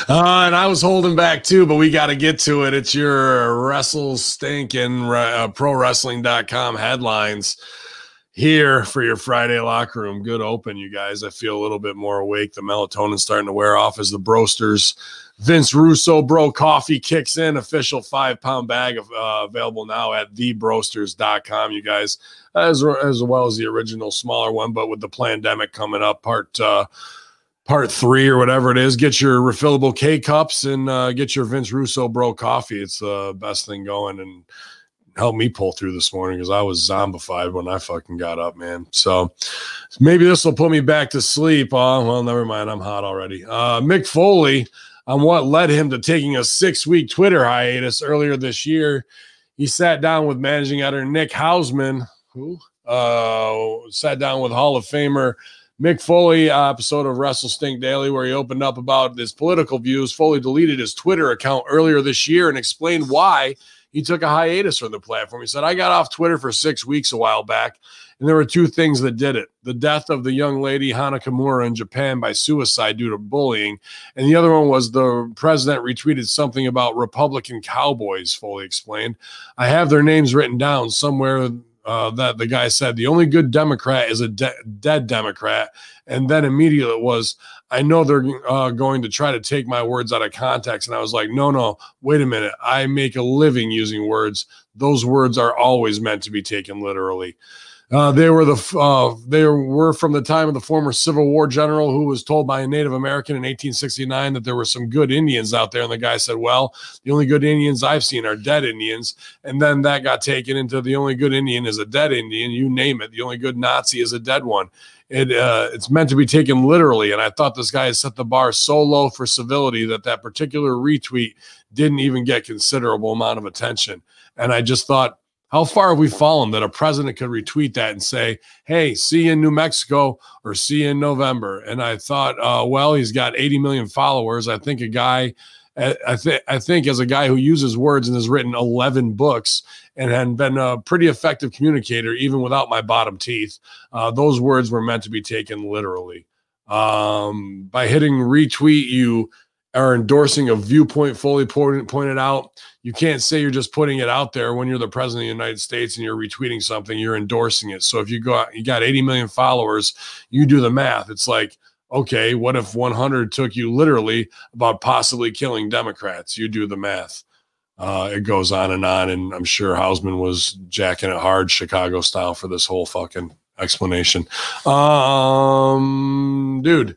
And I was holding back too, but we got to get to it. It's your Wrestle Stinkin' ProWrestling.com headlines here for your Friday locker room. Good open, you guys. I feel a little bit more awake. The melatonin's starting to wear off as the Brosters Vince Russo Bro coffee kicks in. Official 5-pound bag available now at thebrosters.com, you guys, as well as the original smaller one. But with the pandemic coming up, part 3 or whatever it is, get your refillable K-cups and get your Vince Russo Bro coffee. It's the best thing going, and helped me pull through this morning because I was zombified when I fucking got up, man. So maybe this will put me back to sleep. Well, never mind. I'm hot already. Mick Foley, on what led him to taking a 6-week Twitter hiatus earlier this year. He sat down with managing editor Nick Hausman, who sat down with Hall of Famer Mick Foley, episode of Wrestle Stink Daily, where he opened up about his political views. Foley deleted his Twitter account earlier this year and explained why he took a hiatus from the platform. He said, I got off Twitter for 6 weeks a while back, and there were 2 things that did it. The death of the young lady Hana Kimura in Japan by suicide due to bullying, and the other one was the president retweeted something about Republican cowboys, Foley explained. I have their names written down somewhere. That the guy said the only good Democrat is a dead Democrat, and then immediately it was, I know they're going to try to take my words out of context. And I was like, no, wait a minute. I make a living using words. Those words are always meant to be taken literally. They were from the time of the former Civil War general who was told by a Native American in 1869 that there were some good Indians out there. And the guy said, well, the only good Indians I've seen are dead Indians. And then that got taken into the only good Indian is a dead Indian. You name it. The only good Nazi is a dead one. It's meant to be taken literally. And I thought this guy has set the bar so low for civility that particular retweet didn't even get considerable amount of attention. And I just thought, How far have we fallen that a president could retweet that and say, hey, see you in New Mexico or see you in November? And I thought, well, he's got 80 million followers. I think I think as a guy who uses words and has written 11 books and had been a pretty effective communicator, even without my bottom teeth, those words were meant to be taken literally. By hitting retweet, you are endorsing a viewpoint fully pointed out. You can't say you're just putting it out there when you're the president of the United States and you're retweeting something, you're endorsing it. So if you got 80 million followers, you do the math. It's like, okay, what if 100 took you literally about possibly killing Democrats? You do the math. It goes on, and I'm sure Hausman was jacking it hard Chicago style for this whole fucking explanation. Dude,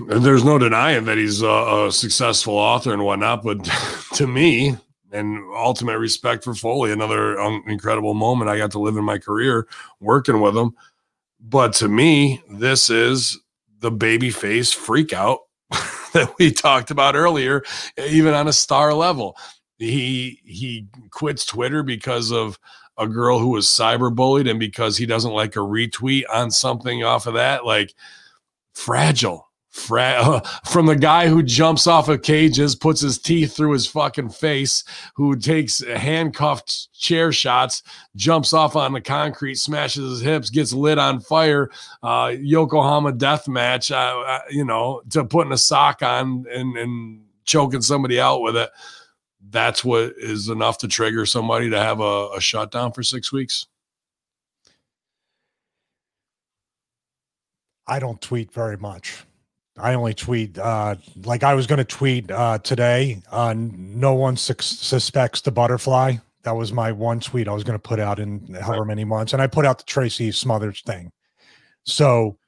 there's no denying that he's a successful author and whatnot, but to me, and ultimate respect for Foley, another incredible moment I got to live in my career working with him. But to me, this is the babyface freak out that we talked about earlier, even on a star level. He quits Twitter because of a girl who was cyberbullied and because he doesn't like a retweet on something off of that. Like, fragile. From the guy who jumps off of cages, puts his teeth through his fucking face, who takes handcuffed chair shots, jumps off on the concrete, smashes his hips, gets lit on fire, Yokohama death match, to putting a sock on and choking somebody out with it. That's what is enough to trigger somebody to have a shutdown for 6 weeks. I don't tweet very much. I only tweet, like I was going to tweet today, no one suspects the butterfly. That was my one tweet I was going to put out in however many months. And I put out the Tracy Smothers thing. So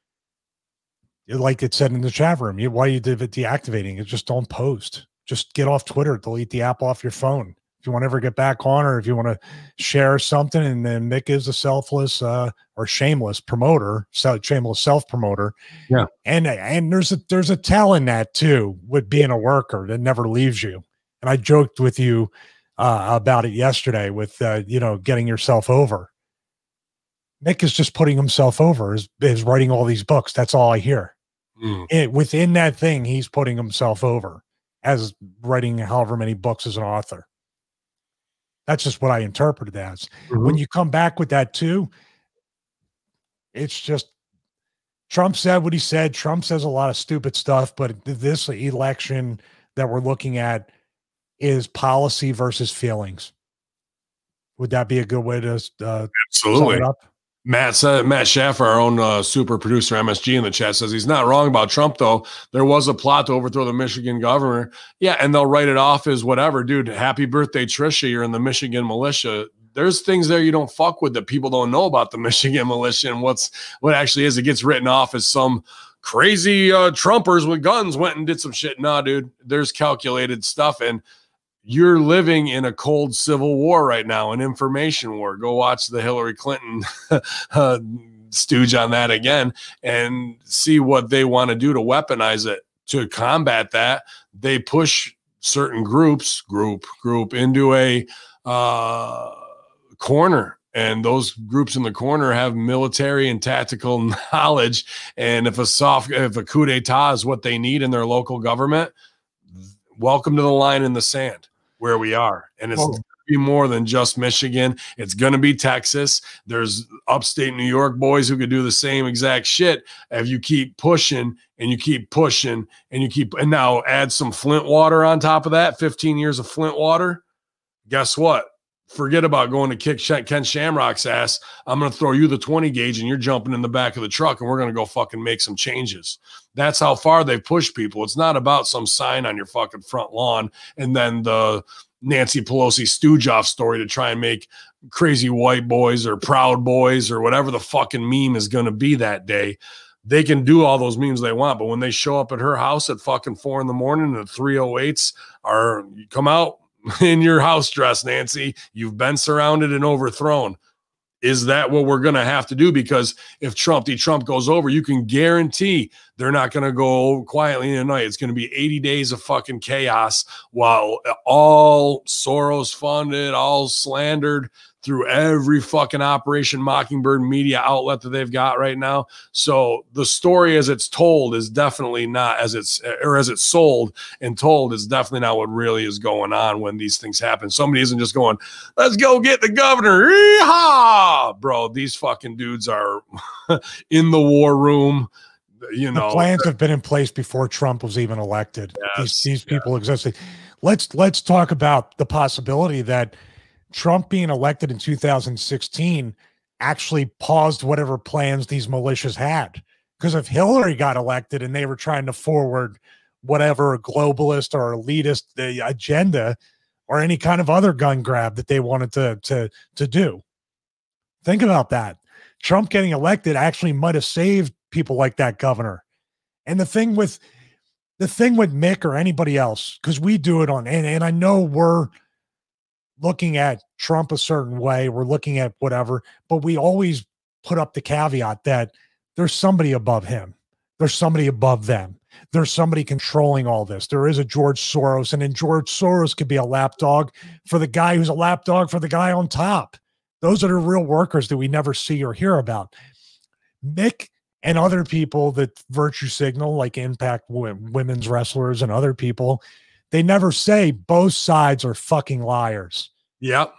like it said in the chat room, why you did it deactivating it, just don't post. Just get off Twitter, delete the app off your phone. If you want to ever get back on, or if you want to share something, and then Mick is a selfless or shameless promoter, shameless self-promoter. Yeah. And there's a tell in that too, with being a worker that never leaves you. And I joked with you about it yesterday with, getting yourself over. Mick is just putting himself over, is writing all these books. That's all I hear. Within that thing, he's putting himself over as writing however many books as an author. That's just what I interpret it as. When you come back with that too, it's just Trump said what he said. Trump says a lot of stupid stuff, but this election that we're looking at is policy versus feelings. Would that be a good way to absolutely sum it up? Matt Schaffer, our own super producer MSG in the chat, says he's not wrong about Trump, though. There was a plot to overthrow the Michigan governor. Yeah, and they'll write it off as whatever. Dude, happy birthday, Trisha. You're in the Michigan militia. There's things there you don't fuck with that people don't know about the Michigan militia and what actually is. It gets written off as some crazy Trumpers with guns went and did some shit. Nah, dude, there's calculated stuff, and you're living in a cold civil war right now, an information war. Go watch the Hillary Clinton stooge on that again and see what they want to do to weaponize it. To combat that, they push certain group into a corner. And those groups in the corner have military and tactical knowledge. And if a coup d'etat is what they need in their local government, welcome to the line in the sand where we are. And it's going to be more than just Michigan. It's going to be Texas. There's upstate New York boys who could do the same exact shit if you keep pushing and you keep pushing and now add some Flint water on top of that, 15 years of Flint water. Guess what? Forget about going to kick Ken Shamrock's ass. I'm going to throw you the 20 gauge and you're jumping in the back of the truck and we're going to go fucking make some changes. That's how far they've pushed people. It's not about some sign on your fucking front lawn and then the Nancy Pelosi stooge off story to try and make crazy white boys or proud boys or whatever the fucking meme is going to be that day. They can do all those memes they want, but when they show up at her house at fucking 4 a.m. and the 308s are come out in your house dress, Nancy, you've been surrounded and overthrown. is that what we're going to have to do? Because if Trump goes over, you can guarantee they're not going to go quietly in the night. It's going to be 80 days of fucking chaos while all Soros funded, all slandered through every fucking Operation Mockingbird media outlet that they've got right now. So the story as it's told is definitely not as it's sold and told is definitely not what really is going on when these things happen. Somebody isn't just going, let's go get the governor. Yeehaw! Bro, these fucking dudes are in the war room. You know, the plans have been in place before Trump was even elected. Yes, these people existed. Let's talk about the possibility that Trump being elected in 2016 actually paused whatever plans these militias had. Because if Hillary got elected and they were trying to forward whatever globalist or elitist agenda or any kind of other gun grab that they wanted to do, think about that. Trump getting elected actually might have saved people like that governor. And the thing with Mick or anybody else, because we do it on, and I know we're looking at Trump a certain way, we're looking at whatever, but we always put up the caveat that there's somebody above him. There's somebody above them. There's somebody controlling all this. There is a George Soros, and then George Soros could be a lapdog for the guy who's a lapdog for the guy on top. Those are the real workers that we never see or hear about. Mick and other people that virtue signal, like Impact women's wrestlers and other people, they never say both sides are fucking liars. Yep.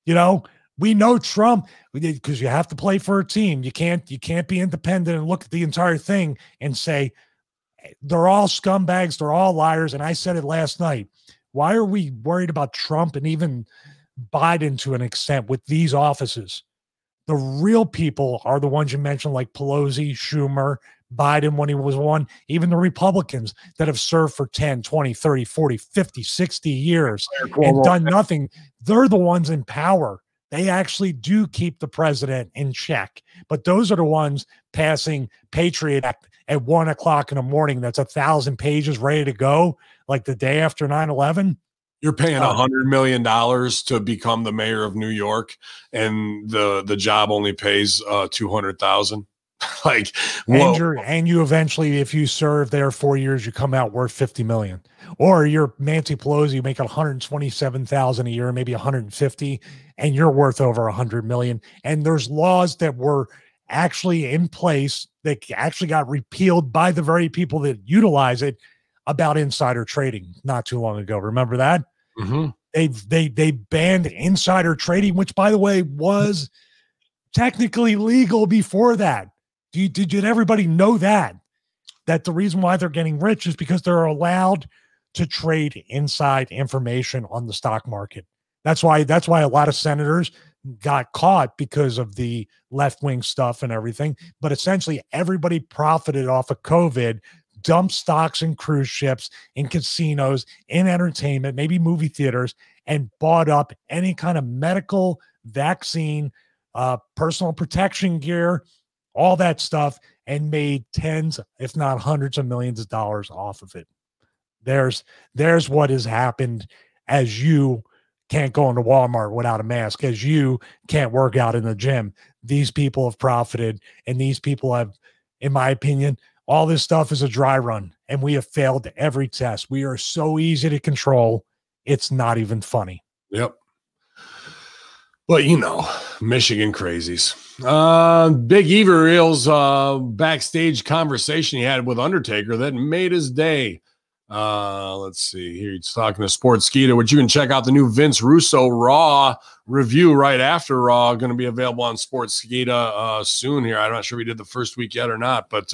You know, we know Trump because you have to play for a team. You can't be independent and look at the entire thing and say they're all scumbags, they're all liars. And I said it last night. Why are we worried about Trump and even Biden to an extent with these offices? The real people are the ones you mentioned, like Pelosi, Schumer, Biden when he was one, even the Republicans that have served for 10, 20, 30, 40, 50, 60 years and done nothing. They're the ones in power. They actually do keep the president in check. But those are the ones passing Patriot Act at 1 o'clock in the morning. That's 1,000 pages ready to go, like the day after 9/11. You're paying $100 million to become the mayor of New York, and the job only pays $200,000. Like, and you eventually, if you serve there 4 years, you come out worth $50 million. Or you're Nancy Pelosi, you make $127,000 a year, maybe 150, and you're worth over $100 million. And there's laws that were actually in place that actually got repealed by the very people that utilize it about insider trading not too long ago. Remember that? Mm-hmm. They banned insider trading, which, by the way, was technically legal before that. Did everybody know that the reason why they're getting rich is because they're allowed to trade inside information on the stock market? That's why a lot of senators got caught because of the left-wing stuff and everything. But essentially, everybody profited off of COVID, dumped stocks in cruise ships, in casinos, in entertainment, maybe movie theaters, and bought up any kind of medical, vaccine, personal protection gear, all that stuff, and made tens, if not hundreds of millions of dollars off of it. There's what has happened as you can't go into Walmart without a mask, as you can't work out in the gym. These people have profited, and these people have, in my opinion, all this stuff is a dry run, and we have failed every test. We are so easy to control. It's not even funny. Yep. But, you know, Michigan crazies. Big Eva reels backstage conversation he had with Undertaker that made his day. Let's see here. He's talking to Sports Skeeter, which you can check out the new Vince Russo Raw review right after Raw. Going to be available on Sports Skeeter soon here. I'm not sure we did the first week yet or not, but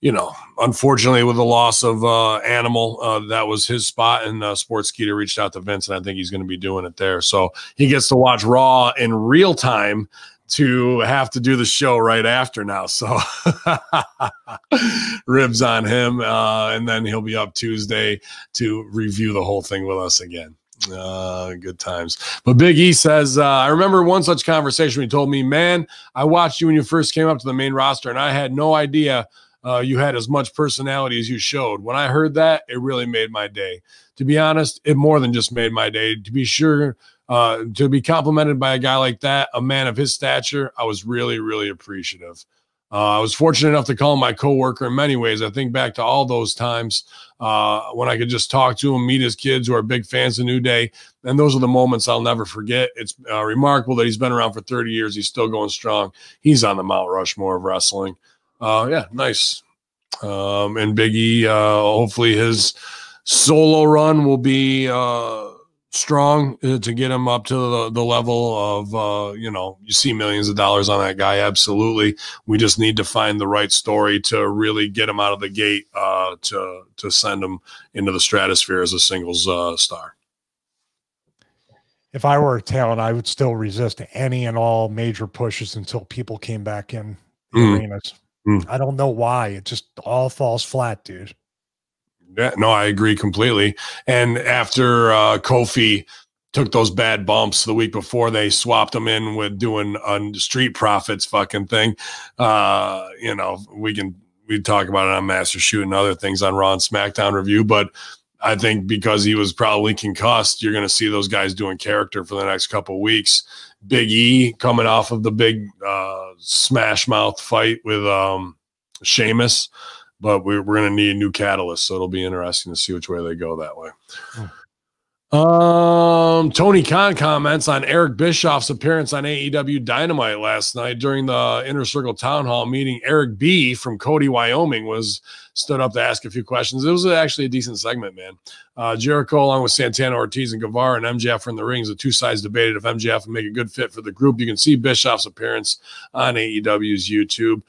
you know, unfortunately, with the loss of Animal, that was his spot, and Sports Skeeter reached out to Vince, and I think he's going to be doing it there. So he gets to watch Raw in real time to have to do the show right after now. So ribs on him, and then he'll be up Tuesday to review the whole thing with us again. Good times. But Big E says, I remember one such conversation when he told me, man, I watched you when you first came up to the main roster, and I had no idea you had as much personality as you showed. When I heard that, it really made my day. To be honest, it more than just made my day. To be sure, to be complimented by a guy like that, a man of his stature, I was really, really appreciative. I was fortunate enough to call him my coworker in many ways. I think back to all those times when I could just talk to him, meet his kids who are big fans of New Day. And those are the moments I'll never forget. It's remarkable that he's been around for 30 years. He's still going strong. He's on the Mount Rushmore of wrestling. Yeah, nice. And Big E, hopefully his solo run will be strong to get him up to the level of, you see millions of dollars on that guy. Absolutely. We just need to find the right story to really get him out of the gate, to send him into the stratosphere as a singles star. If I were a talent, I would still resist any and all major pushes until people came back in the arenas. I don't know why. It just all falls flat, dude. Yeah, no, I agree completely. And after Kofi took those bad bumps the week before, they swapped him in with doing a Street Profits fucking thing. We talk about it on Master Shoot and other things on Raw and SmackDown Review, but I think because he was probably concussed, you're going to see those guys doing character for the next couple of weeks. Big E coming off of the big Smash Mouth fight with Sheamus. But we're going to need a new catalyst, so it'll be interesting to see which way they go that way. Tony Khan comments on Eric Bischoff's appearance on AEW Dynamite last night during the Inner Circle Town Hall meeting. Eric B. from Cody, Wyoming, stood up to ask a few questions. It was actually a decent segment, man. Jericho, along with Santana, Ortiz, and Guevara and MJF are in the rings. The two sides debated if MJF would make a good fit for the group. You can see Bischoff's appearance on AEW's YouTube.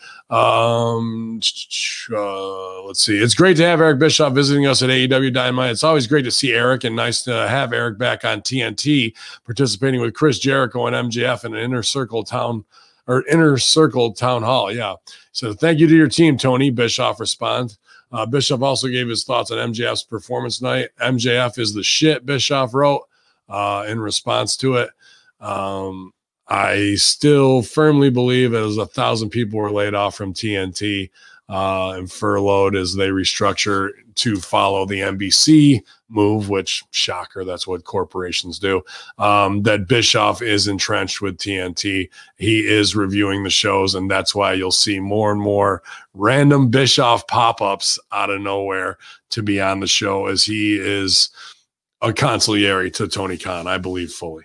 Let's see. It's great to have Eric Bischoff visiting us at AEW Dynamite. It's always great to see Eric, and nice to have Eric back on TNT, participating with Chris Jericho and MJF in an Inner Circle Town Hall. Yeah. So thank you to your team, Tony. Bischoff responds. Bischoff also gave his thoughts on MJF's performance tonight. MJF is the shit, Bischoff wrote in response to it. I still firmly believe as 1,000 people were laid off from TNT and furloughed as they restructure to follow the NBC move, which, shocker, that's what corporations do, that Bischoff is entrenched with TNT. He is reviewing the shows, and that's why you'll see more and more random Bischoff pop-ups out of nowhere to be on the show, as he is a consigliere to Tony Khan, I believe fully.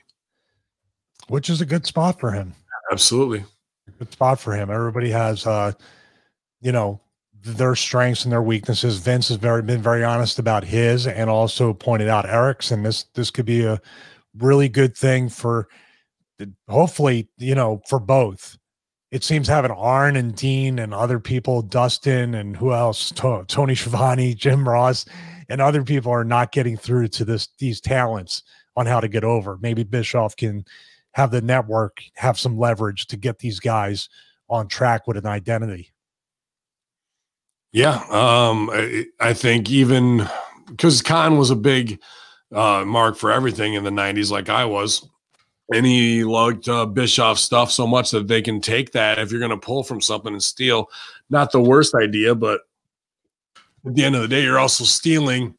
Which is a good spot for him. Absolutely. Good spot for him. Everybody has, their strengths and their weaknesses. Vince has been very honest about his, and also pointed out Eric's, and this could be a really good thing for, hopefully, for both. It seems having Arn and Dean and other people, Dustin and who else, Tony Schiavone, Jim Ross, and other people are not getting through to these talents on how to get over. Maybe Bischoff can have the network have some leverage to get these guys on track with an identity. Yeah, I think even because Khan was a big mark for everything in the 90s, like I was, and he liked Bischoff's stuff so much that they can take that if you're going to pull from something and steal. Not the worst idea, but at the end of the day, you're also stealing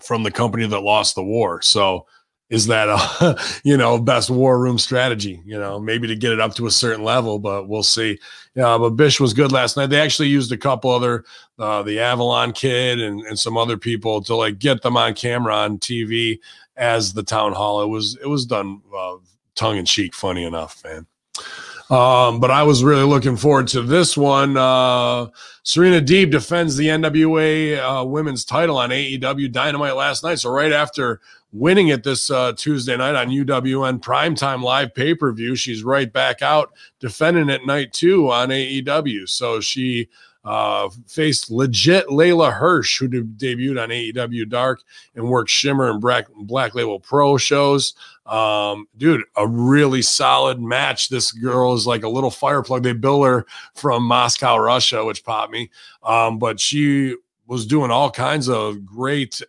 from the company that lost the war. So is that a, best war room strategy, maybe to get it up to a certain level, but we'll see. Yeah, but Bish was good last night. They actually used a couple other, the Avalon Kid and some other people to get them on camera on TV as the town hall. It was done tongue in cheek, funny enough, man. But I was really looking forward to this one. Serena Deeb defends the NWA women's title on AEW Dynamite last night. So right after winning it this Tuesday night on UWN Primetime Live pay-per-view, she's right back out defending it night 2 on AEW. So she faced legit Layla Hirsch, who debuted on AEW Dark and worked Shimmer and Black Label Pro shows. Dude, a really solid match. This girl is like a little fire plug. They bill her from Moscow, Russia, which popped me. But she was doing all kinds of great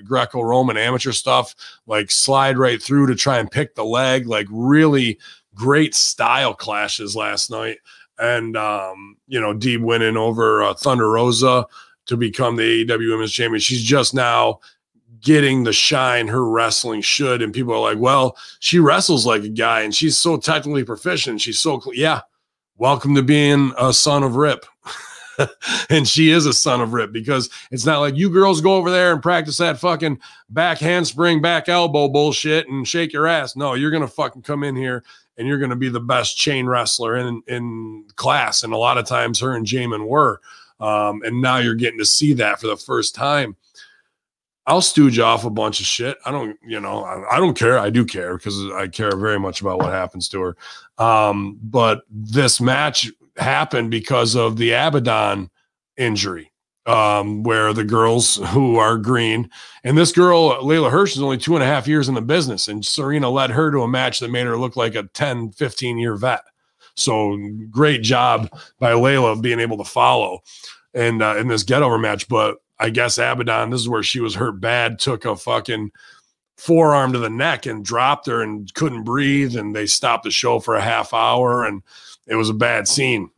Greco-Roman amateur stuff, like slide right through to try and pick the leg, like really great style clashes last night. And, Deeb winning over Thunder Rosa to become the AEW Women's Champion. She's just now getting the shine her wrestling should. And people are like, well, she wrestles like a guy and she's so technically proficient. She's so, yeah, welcome to being a son of Rip. And she is a son of Rip, because it's not like you girls go over there and practice that fucking back handspring, back elbow bullshit and shake your ass. No, you're going to fucking come in here and you're going to be the best chain wrestler in class. And a lot of times her and Jamin were. And now you're getting to see that for the first time. I'll stooge off a bunch of shit. I don't, I don't care. I do care, because I care very much about what happens to her. But this match happened because of the Abaddon injury, where the girls who are green, and this girl, Layla Hirsch, is only 2.5 years in the business, and Serena led her to a match that made her look like a 10, 15-year vet. So great job by Layla being able to follow and in this get over match. But I guess Abaddon, this is where she was hurt bad, took a fucking forearm to the neck and dropped her and couldn't breathe. And they stopped the show for a half hour, and it was a bad scene.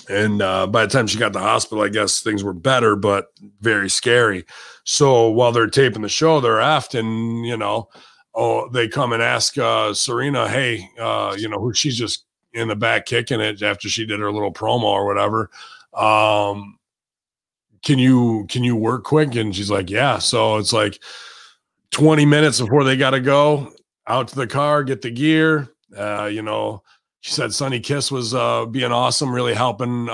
And by the time she got to the hospital, I guess things were better, but very scary. So while they're taping the show, they're often, they come and ask Serena, hey, she's just in the back kicking it after she did her little promo or whatever. Can you work quick? And she's like, yeah. So it's like 20 minutes before they got to go out to the car, get the gear. She said Sonny Kiss was being awesome, really helping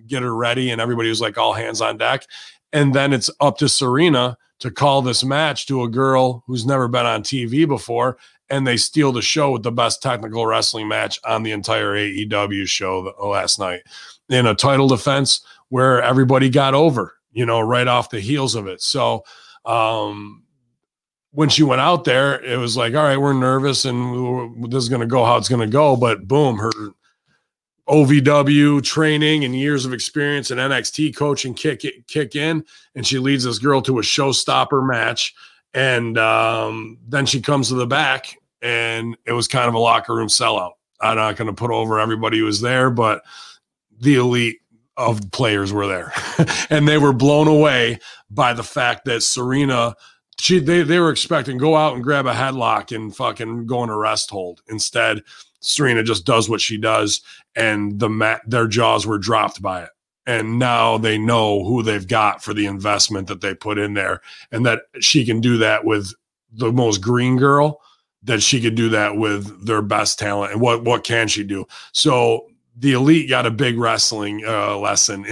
get her ready. And everybody was like all hands on deck. And then it's up to Serena to call this match to a girl who's never been on TV before. And they steal the show with the best technical wrestling match on the entire AEW show last night, in a title defense where everybody got over, right off the heels of it. So when she went out there, it was like, all right, we're nervous and this is going to go how it's going to go. But boom, her OVW training and years of experience in NXT coaching kick in, and she leads this girl to a showstopper match. And then she comes to the back, and it was kind of a locker room sellout. I'm not going to put over everybody who was there, but the elite of players were there. And they were blown away by the fact that Serena, they were expecting go out and grab a headlock and fucking go in a rest hold. Instead, Serena just does what she does, and their jaws were dropped by it. And now they know who they've got for the investment that they put in there, and that she can do that with the most green girl, that she could do that with their best talent. And what can she do? So the elite got a big wrestling lesson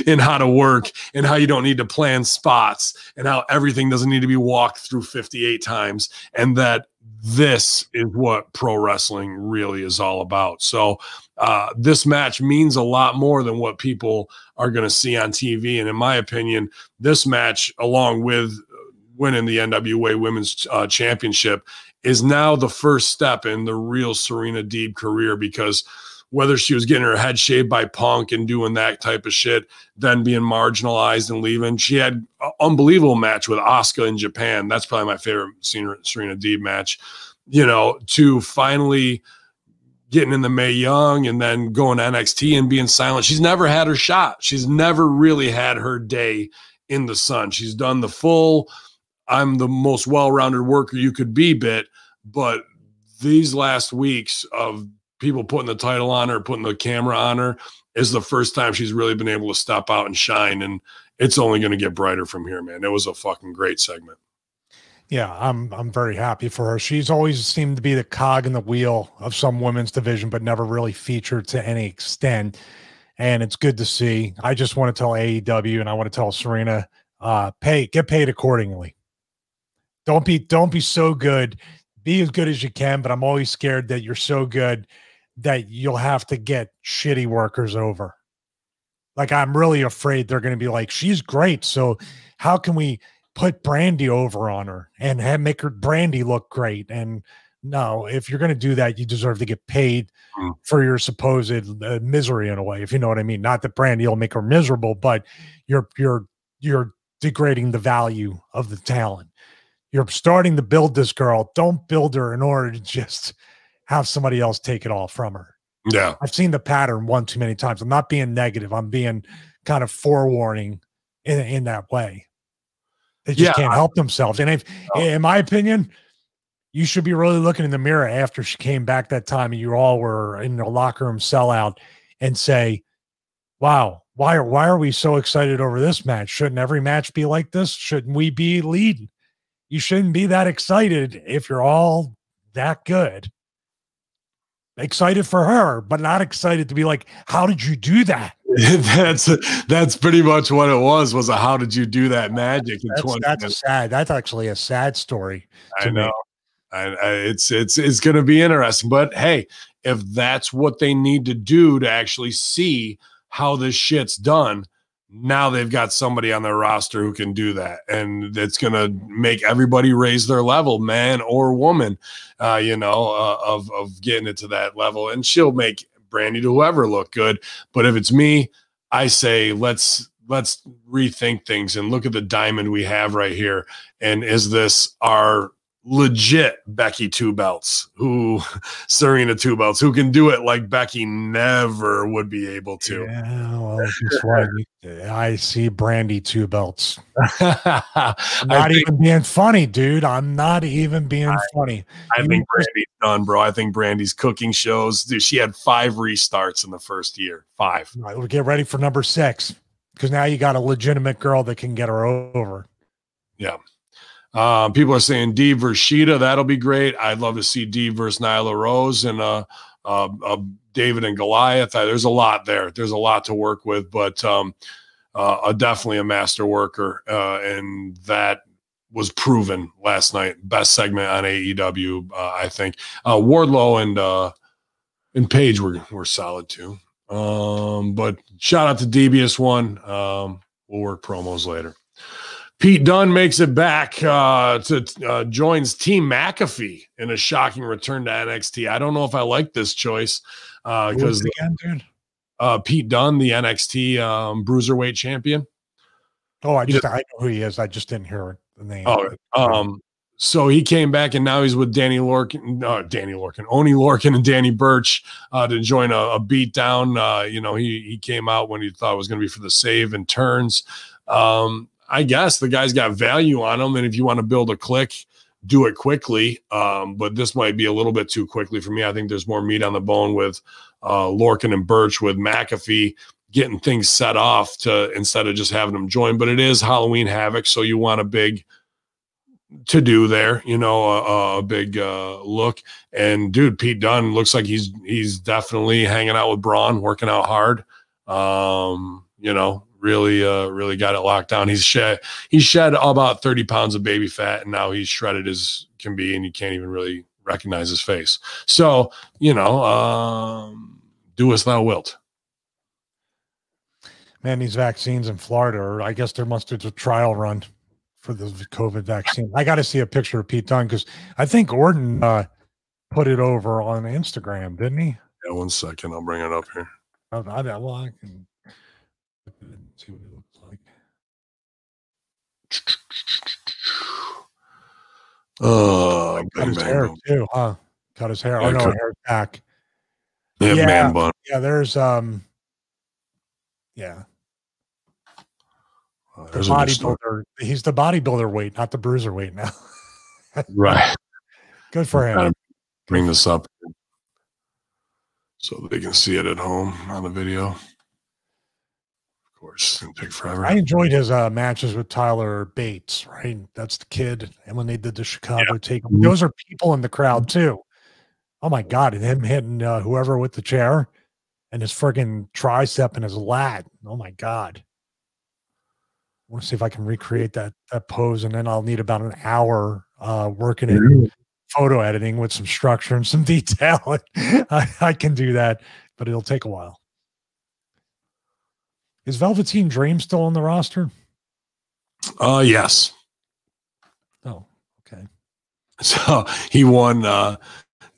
in how to work, and how you don't need to plan spots, and how everything doesn't need to be walked through 58 times. And that this is what pro wrestling really is all about. So this match means a lot more than what people are going to see on TV. And in my opinion, this match, along with winning the NWA Women's Championship, is now the first step in the real Serena Deeb career, because whether she was getting her head shaved by Punk and doing that type of shit, then being marginalized and leaving, she had an unbelievable match with Asuka in Japan. That's probably my favorite Serena Deeb match, to finally getting in the Mae Young and then going to NXT and being silent. She's never had her shot. She's never really had her day in the sun. She's done the full, I'm the most well-rounded worker you could be bit, but these last weeks of people putting the title on her, putting the camera on her, is the first time she's really been able to step out and shine. And it's only going to get brighter from here, man. It was a fucking great segment. Yeah, I'm very happy for her. She's always seemed to be the cog in the wheel of some women's division, but never really featured to any extent. And it's good to see. I just want to tell AEW, and I want to tell Serena, get paid accordingly. Don't be so good. Be as good as you can, but I'm always scared that you're so good that you'll have to get shitty workers over. Like, I'm really afraid they're going to be like, she's great, so how can we put Brandy over on her and make her Brandy look great? And no, if you're going to do that, you deserve to get paid for your supposed misery, in a way, if you know what I mean. Not that Brandy will make her miserable, but you're degrading the value of the talent. You're starting to build this girl. Don't build her in order to just have somebody else take it all from her. Yeah. I've seen the pattern one too many times. I'm not being negative. I'm being kind of forewarning in that way. They just can't help themselves. And in my opinion, you should be really looking in the mirror after she came back that time and you all were in the locker room sellout and say, wow, why are we so excited over this match? Shouldn't every match be like this? Shouldn't we be leading? You shouldn't be that excited if you're all that good. Excited for her, but not excited to be like, how did you do that? That's pretty much what it was a how did you do that magic in 20 minutes. Sad. That's actually a sad story. I know. It's going to be interesting, but hey, if that's what they need to do to actually see how this shit's done, now they've got somebody on their roster who can do that, and it's going to make everybody raise their level, man or woman, of getting it to that level. And she'll make Brandy to whoever look good. But if it's me, I say let's rethink things and look at the diamond we have right here. And is this our legit Becky 2 belts, Serena 2 belts, who can do it like Becky never would be able to? Yeah, well, guess what? I see Brandy 2 belts. I'm not even being funny, dude. I'm not even being funny. I think Brandy's done, bro. I think Brandy's cooking shows. Dude, she had 5 restarts in the first year. 5. All right, we'll get ready for number 6 because now you got a legitimate girl that can get her over. Yeah. People are saying Deeb versus Sheeta. That'll be great. I'd love to see Deeb versus Nyla Rose and David and Goliath. There's a lot there. There's a lot to work with, but definitely a master worker. And that was proven last night. Best segment on AEW, I think. Wardlow and Paige were solid too. But shout out to Devious One. We'll work promos later. Pete Dunne makes it back to joins Team McAfee in a shocking return to NXT. I don't know if I like this choice because Pete Dunne, the NXT Bruiserweight champion. Oh, I know who he is. I just didn't hear the name. So he came back and now he's with Oni Lorcan and Danny Burch to join a beatdown. He came out when he thought it was going to be for the save and turns. I guess the guy's got value on him, and if you want to build a clique, do it quickly. But this might be a little bit too quickly for me. I think there's more meat on the bone with Lorcan and Birch, with McAfee getting things set off instead of just having them join. But it is Halloween Havoc, so you want a big to do there, a big look. And dude, Pete Dunne looks like he's definitely hanging out with Braun, working out hard. Really got it locked down. He shed about 30 pounds of baby fat, and now he's shredded as can be, and you can't even really recognize his face. So, do as thou wilt. Man, these vaccines in Florida, I guess there must be a trial run for the COVID vaccine. I got to see a picture of Pete Dunne because I think Orton put it over on Instagram, didn't he? Yeah, 1 second. I'll bring it up here. I can see what it looks like. Cut his hair too, huh? Cut his hair. Yeah, hair back. Man bun. Yeah, there's there's bodybuilder. He's the bodybuilder weight, not the bruiser weight now. Right. Good for him. Bring this up so they can see it at home on the video. Of course, it'll take forever. I enjoyed his matches with Tyler Bates, right? That's the kid. And when they did the Chicago takeover, those are people in the crowd too. Oh my God. And him hitting whoever with the chair and his friggin' tricep and his lat. Oh my God. I want to see if I can recreate that pose, and then I'll need about an hour working in photo editing with some structure and some detail. I can do that, but it'll take a while. Is Velveteen Dream still on the roster? Yes. Oh, okay. So he won.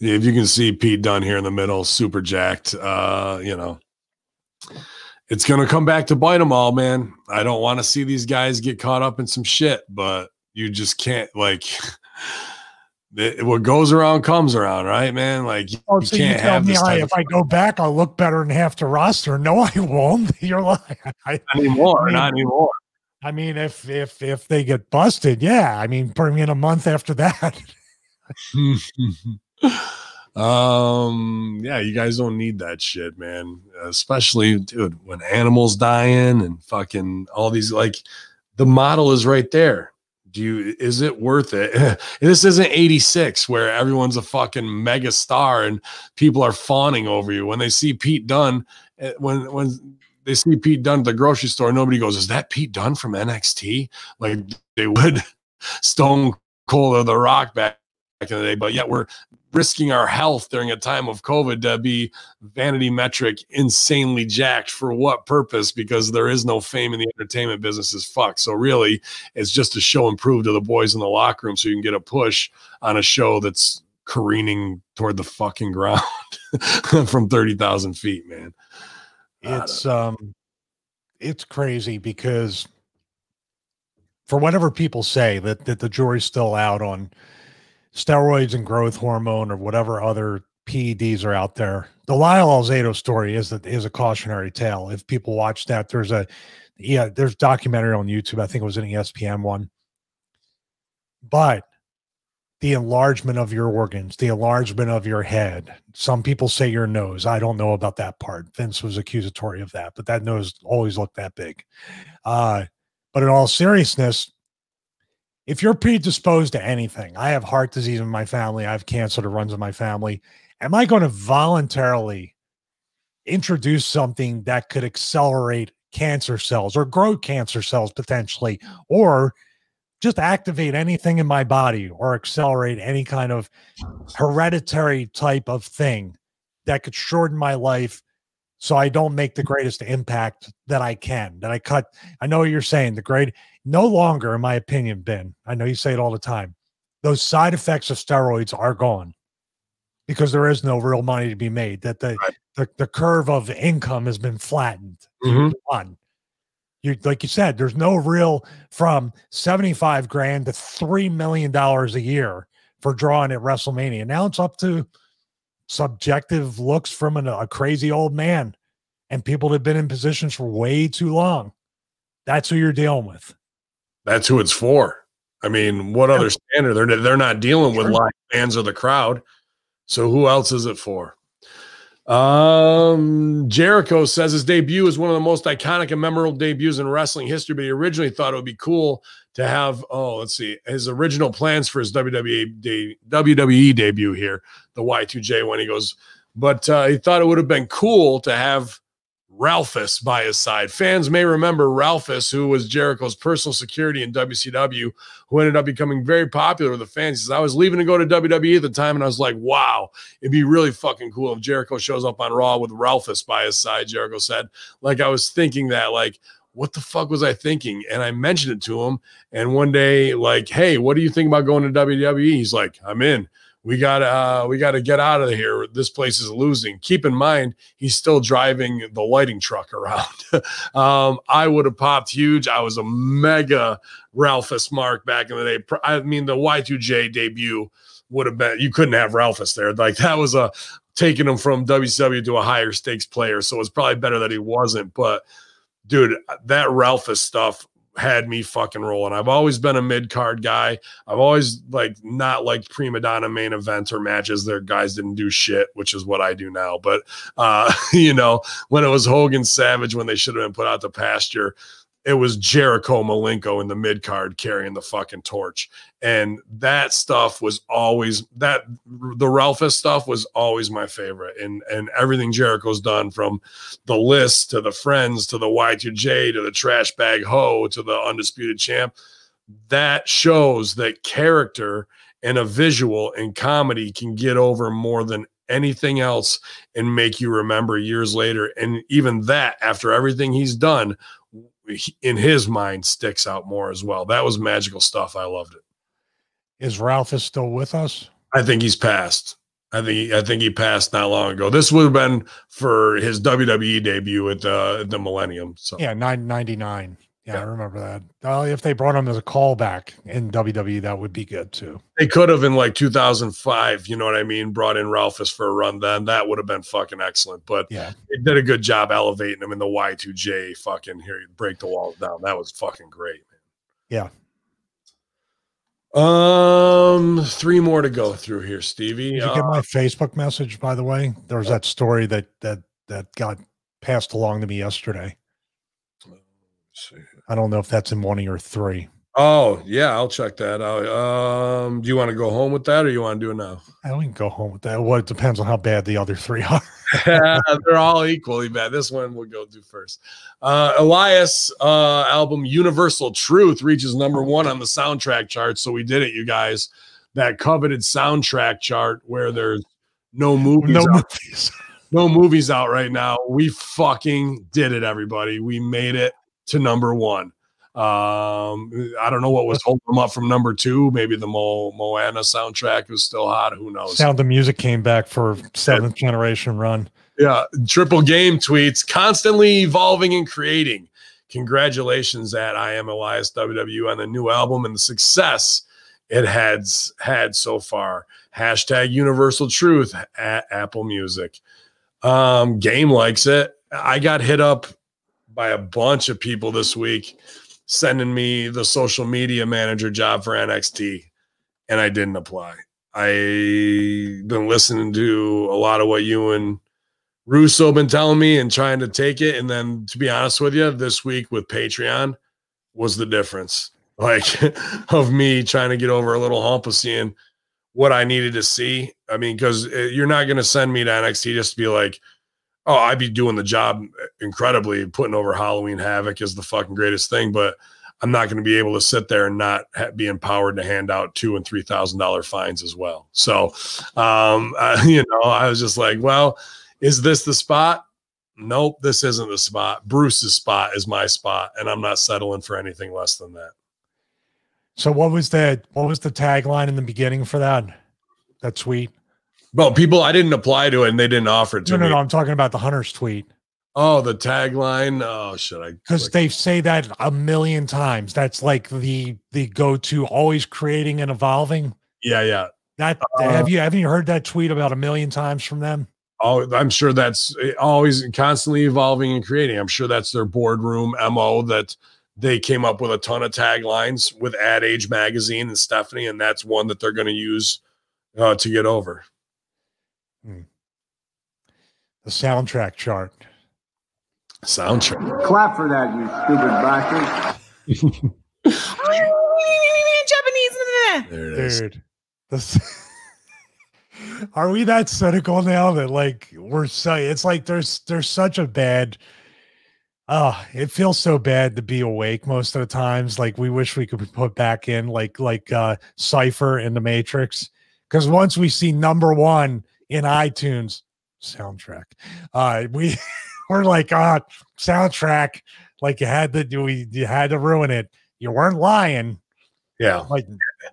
If you can see Pete Dunne here in the middle, super jacked. It's going to come back to bite them all, man. I don't want to see these guys get caught up in some shit, but you just can't, what goes around comes around, right, man? You can't have this. If I go back, I'll look better than half the roster. No, I won't. You're lying. Not anymore. I mean, if they get busted, yeah. I mean, bring me in a month after that. Yeah, you guys don't need that shit, man. Especially, dude, when animals dying and fucking all these, like, the model is right there. Is it worth it? This isn't 86 where everyone's a fucking mega star and people are fawning over you. When they see Pete Dunne, when they see Pete Dunne at the grocery store, nobody goes, "Is that Pete Dunne from NXT?" Like they would Stone Cold or The Rock back in the day. But yet we're risking our health during a time of COVID to be vanity metric, insanely jacked. For what purpose? Because there is no fame in the entertainment business is fucked. So really, it's just a show and prove to the boys in the locker room so you can get a push on a show that's careening toward the fucking ground from 30,000 feet, man. It's crazy because for whatever people say that the jury's still out on steroids and growth hormone or whatever other PEDs are out there. The Lyle Alzado story is a cautionary tale. If people watch that, there's documentary on YouTube. I think it was an ESPN one. But the enlargement of your organs, the enlargement of your head. Some people say your nose. I don't know about that part. Vince was accusatory of that, but that nose always looked that big. But in all seriousness, if you're predisposed to anything, I have heart disease in my family, I have cancer that runs in my family. Am I going to voluntarily introduce something that could accelerate cancer cells or grow cancer cells potentially, or just activate anything in my body or accelerate any kind of hereditary type of thing that could shorten my life so I don't make the greatest impact that I can, that I cut? I know what you're saying. No longer, in my opinion, Ben, I know you say it all the time, those side effects of steroids are gone because there is no real money to be made, that the curve of income has been flattened. Mm-hmm. Like you said, there's no real from 75 grand to $3 million a year for drawing at WrestleMania. Now it's up to subjective looks from a crazy old man and people that have been in positions for way too long. That's who you're dealing with. That's who it's for. I mean, what other standard? They're not dealing with live fans of the crowd. So who else is it for? Jericho says his debut is one of the most iconic and memorable debuts in wrestling history, but he originally thought it would be cool to have, his original plans for his WWE debut here, the Y2J one. He goes, but he thought it would have been cool to have Ralphus by his side. Fans may remember Ralphus, who was Jericho's personal security in WCW, who ended up becoming very popular with the fans. He says, I was leaving to go to WWE at the time, and I was like, wow, it'd be really fucking cool if Jericho shows up on Raw with Ralphus by his side. Jericho said, like, I was thinking that, like, what the fuck was I thinking? And I mentioned it to him, and one day, like, hey, what do you think about going to WWE? He's like, I'm in. We gotta get out of here. This place is losing. Keep in mind, he's still driving the lighting truck around. I would have popped huge. I was a mega Ralphus mark back in the day. I mean, the Y2J debut would have been, you couldn't have Ralphus there. Like, that was taking him from WCW to a higher stakes player. So it's probably better that he wasn't. But dude, that Ralphus stuff had me fucking rolling. I've always been a mid-card guy. I've always not liked prima donna main events or matches. Their guys didn't do shit, which is what I do now. But when it was Hogan Savage, when they should have been put out to pasture, it was Jericho Malenko in the mid-card carrying the fucking torch. And that stuff was always the Ralphus stuff was always my favorite. And everything Jericho's done, from the List to the Friends to the Y2J to the Trash Bag Ho to the Undisputed Champ, that shows that character and a visual and comedy can get over more than anything else and make you remember years later. And even that, after everything he's done, in his mind, sticks out more as well. That was magical stuff. I loved it. Is Ralphus still with us? I think he's passed. I think he passed not long ago. This would have been for his WWE debut at the Millennium. So yeah, 99. Yeah, I remember that. If they brought him as a callback in WWE, that would be good too. They could have in like 2005, you know what I mean? Brought in Ralphus for a run then. That would have been fucking excellent. But yeah, they did a good job elevating him in the Y2J fucking here, break the walls down. That was fucking great, man. Yeah. 3 more to go through here, Stevie. Did you get my Facebook message, by the way? There was that story that got passed along to me yesterday. I don't know if that's in one of your 3. Oh, yeah, I'll check that out. Do you want to go home with that or you want to do it now? I don't go home with that. Well, it depends on how bad the other 3 are. They're all equally bad. This one we'll go do first. Elias album Universal Truth reaches #1 on the soundtrack chart. So we did it, you guys. That coveted soundtrack chart where there's no movies. No movies out right now. We fucking did it, everybody. We made it to #1. I don't know what was holding them up from #2. Maybe the Moana soundtrack was still hot. Who knows? Sound of Music came back for 7th generation run. Yeah. Triple Game tweets, constantly evolving and creating. Congratulations at I Am Elias WW on the new album and the success it has had so far. Hashtag Universal Truth at Apple Music. Game likes it. I got hit up by a bunch of people this week sending me the social media manager job for NXT, and I didn't apply. I've been listening to a lot of what you and Russo been telling me and trying to take it. And then, to be honest with you, this week with Patreon was the difference, like, of me trying to get over a little hump of seeing what I needed to see. I mean, because you're not going to send me to NXT just to be like, oh, I'd be doing the job incredibly. Putting over Halloween Havoc is the fucking greatest thing, but I'm not going to be able to sit there and not be empowered to hand out $2,000 and $3,000 fines as well. So, I was just like, well, is this the spot? Nope, this isn't the spot. Bruce's spot is my spot, and I'm not settling for anything less than that. So what was the tagline in the beginning for that tweet? Well, I didn't apply to it and they didn't offer it to me. No, I'm talking about the Hunter's tweet. Oh, the tagline. Oh, should I? Because they say that a million times. That's like the go-to, always creating and evolving. Yeah. That haven't you heard that tweet about a million times from them? Oh, I'm sure that's always constantly evolving and creating. I'm sure that's their boardroom MO, that they came up with a ton of taglines with Ad Age Magazine and Stephanie, and that's one that they're going to use to get over. The soundtrack chart. Soundtrack. Clap for that, you stupid bastard. Japanese. There it is. Dude. Are we that cynical now that like it's like there's such a bad it feels so bad to be awake most of the times. Like we wish we could be put back in like Cypher in the Matrix. Because once we see #1 in iTunes soundtrack, we're like, soundtrack, like you had to ruin it. You weren't lying. Yeah. Like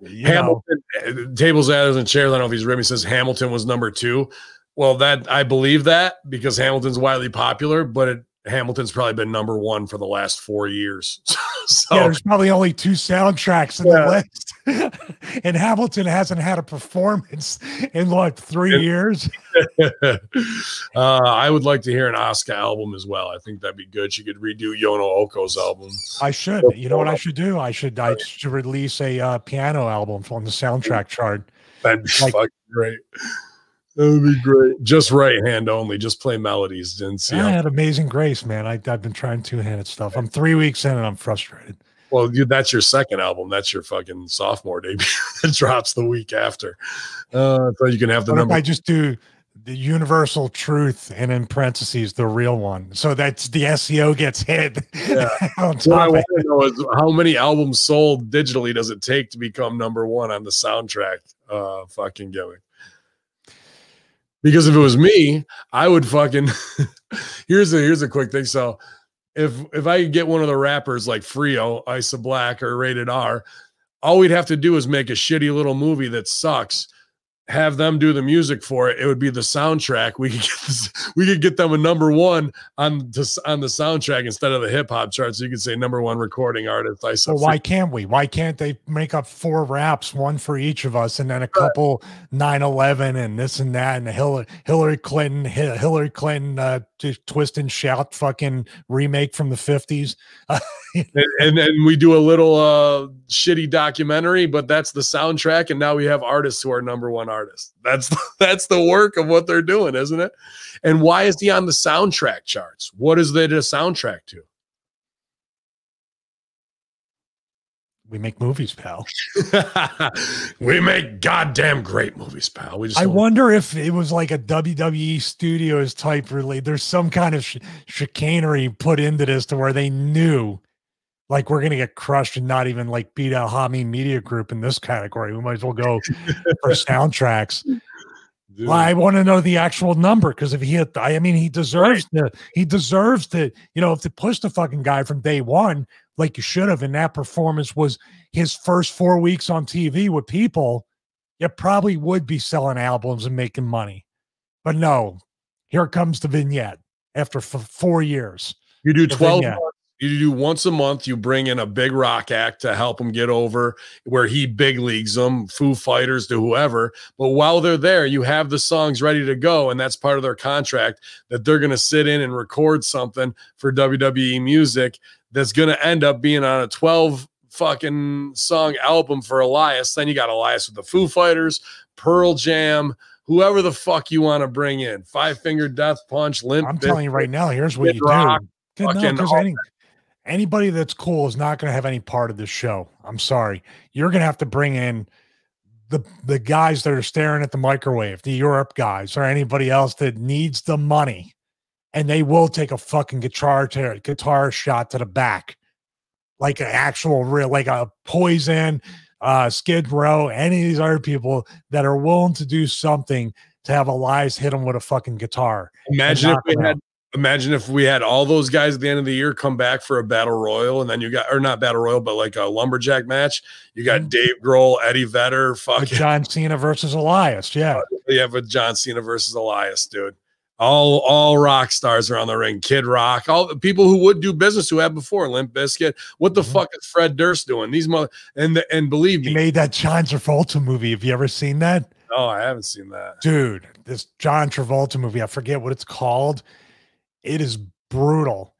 Hamilton, tables, ladders, and chairs. I don't know if he's read me. Says Hamilton was #2. Well, that I believe that because Hamilton's widely popular, but Hamilton's probably been #1 for the last 4 years. So there's probably only 2 soundtracks in the list. And Hamilton hasn't had a performance in like 3 years. I would like to hear an Asuka album as well. I think that'd be good. She could redo Yono Oko's album. I should. You know what I should do? I should release a piano album on the soundtrack chart. That'd be fucking great. That would be great. Just right hand only. Just play melodies. Didn't see. I had Amazing Grace, man. I've been trying 2-handed stuff. I'm 3 weeks in and I'm frustrated. Well, that's your second album. That's your fucking sophomore debut. It drops the week after. So you can have the number. I just do the Universal Truth and in parentheses the real one. So that's the SEO gets hit. Yeah. What I want to know is how many albums sold digitally does it take to become #1 on the soundtrack fucking gimmick? Because if it was me, I would fucking here's a quick thing. So if I could get one of the rappers like Frio, Issa Black, or Rated R, all we'd have to do is make a shitty little movie that sucks, have them do the music for it. It would be the soundtrack. We could get this, we could get them a #1 on the soundtrack instead of the hip hop charts. So you could say #1 recording artist. Well, why can't we? Why can't they make up 4 raps, one for each of us, and then a couple 9/11 and this and that, and the Hillary Clinton just twist and shout fucking remake from the 50s. and we do a little shitty documentary, but that's the soundtrack, and now we have artists who are #1 artists. That's the work of what they're doing, isn't it? And why is he on the soundtrack charts? What is it a soundtrack to? We make movies, pal. We make goddamn great movies, pal. I wonder if it was like a WWE Studios type relate. There's some kind of chicanery put into this to where they knew, like, we're gonna get crushed and not even like beat out Hamin Media Group in this category. We might as well go for soundtracks. Well, I want to know the actual number, because if he hit, I mean, he deserves he deserves to, you know, if to push the fucking guy from day one, like you should have, and that performance was his first 4 weeks on TV with people, you probably would be selling albums and making money. But no, here comes the vignette after 4 years. You do 12 months. You do once a month, you bring in a big rock act to help him get over where he big leagues them, Foo Fighters to whoever. But while they're there, you have the songs ready to go. And that's part of their contract, that they're going to sit in and record something for WWE Music that's going to end up being on a 12 fucking song album for Elias. Then you got Elias with the Foo Fighters, Pearl Jam, whoever the fuck you want to bring in. Five Finger Death Punch, Limp I'm telling you right now, here's what you Rock, do. Because anybody that's cool is not going to have any part of this show. I'm sorry. You're going to have to bring in the guys that are staring at the microwave, the Europe guys, or anybody else that needs the money, and they will take a fucking guitar shot to the back, like an actual real, like a Poison, Skid Row, any of these other people that are willing to do something to have Elias hit them with a fucking guitar. Imagine if we had all those guys at the end of the year come back for a battle royal, and then you got, or not battle royal, but like a lumberjack match. You got Dave Grohl, Eddie Vedder, John Cena versus Elias. Yeah, you have a John Cena versus Elias, dude. All rock stars are on the ring. Kid Rock, all the people who would do business who have before. Limp Bizkit. What the fuck is Fred Durst doing? These and believe me, he made that John Travolta movie. Have you ever seen that? No, I haven't seen that, dude. This John Travolta movie, I forget what it's called. It is brutal.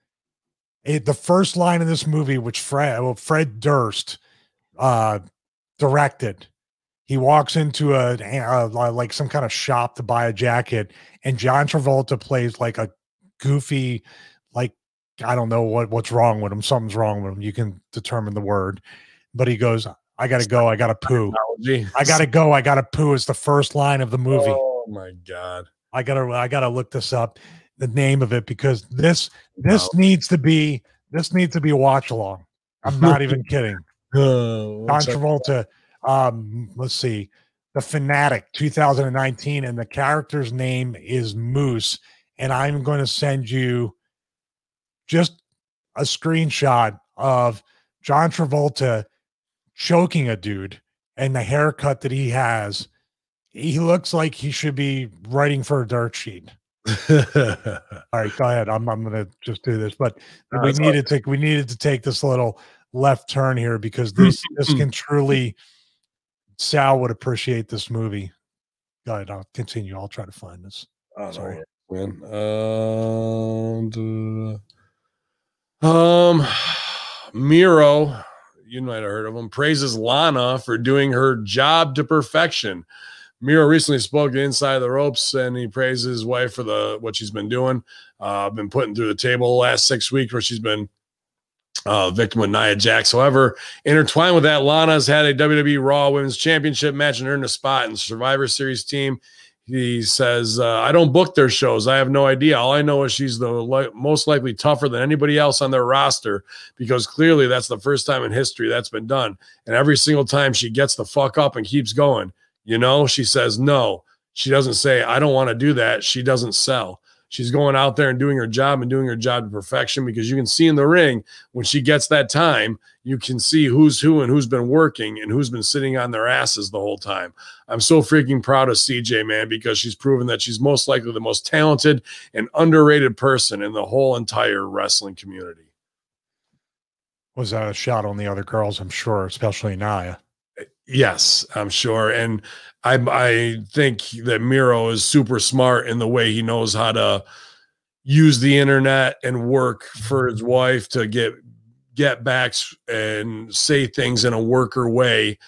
The first line of this movie, which Fred Durst directed, he walks into a like some kind of shop to buy a jacket, and John Travolta plays like a goofy, like, I don't know what's wrong with him. Something's wrong with him. You can determine the word, but he goes, "I gotta go. I gotta poo. I gotta go. I gotta poo." Is the first line of the movie. Oh my god! I gotta look this up, the name of it, because this needs to be a watch along. I'm not even kidding. John Travolta. Let's see, The Fanatic 2019, and the character's name is Moose, and I'm going to send you just a screenshot of John Travolta choking a dude and the haircut that he has. He looks like he should be writing for a dirt sheet. All right, go ahead. I'm gonna just do this, but we needed to take this little left turn here, because this can truly. Sal would appreciate this movie. Go ahead, I'll continue. I'll try to find this. Sorry, Miro, you might have heard of him, praises Lana for doing her job to perfection. Miro recently spoke Inside the Ropes, and he praises his wife for what she's been doing. Been putting through the table the last 6 weeks, where she's been victim with Nia Jax. However, intertwined with that, Lana's had a WWE Raw Women's Championship match and earned a spot in the Survivor Series team. He says, I don't book their shows. I have no idea. All I know is she's the most likely tougher than anybody else on their roster, because clearly that's the first time in history that's been done. And every single time she gets the fuck up and keeps going. You know, she says no. She doesn't say, I don't want to do that. She doesn't sell. She's going out there and doing her job, and doing her job to perfection, because you can see in the ring when she gets that time, you can see who's who and who's been working and who's been sitting on their asses the whole time. I'm so freaking proud of CJ, man, because she's proven that she's most likely the most talented and underrated person in the whole entire wrestling community. Was a shot on the other girls, I'm sure, especially Nia. Yes, I'm sure. And I think that Miro is super smart in the way he knows how to use the internet and work for his wife to get backs and say things in a worker way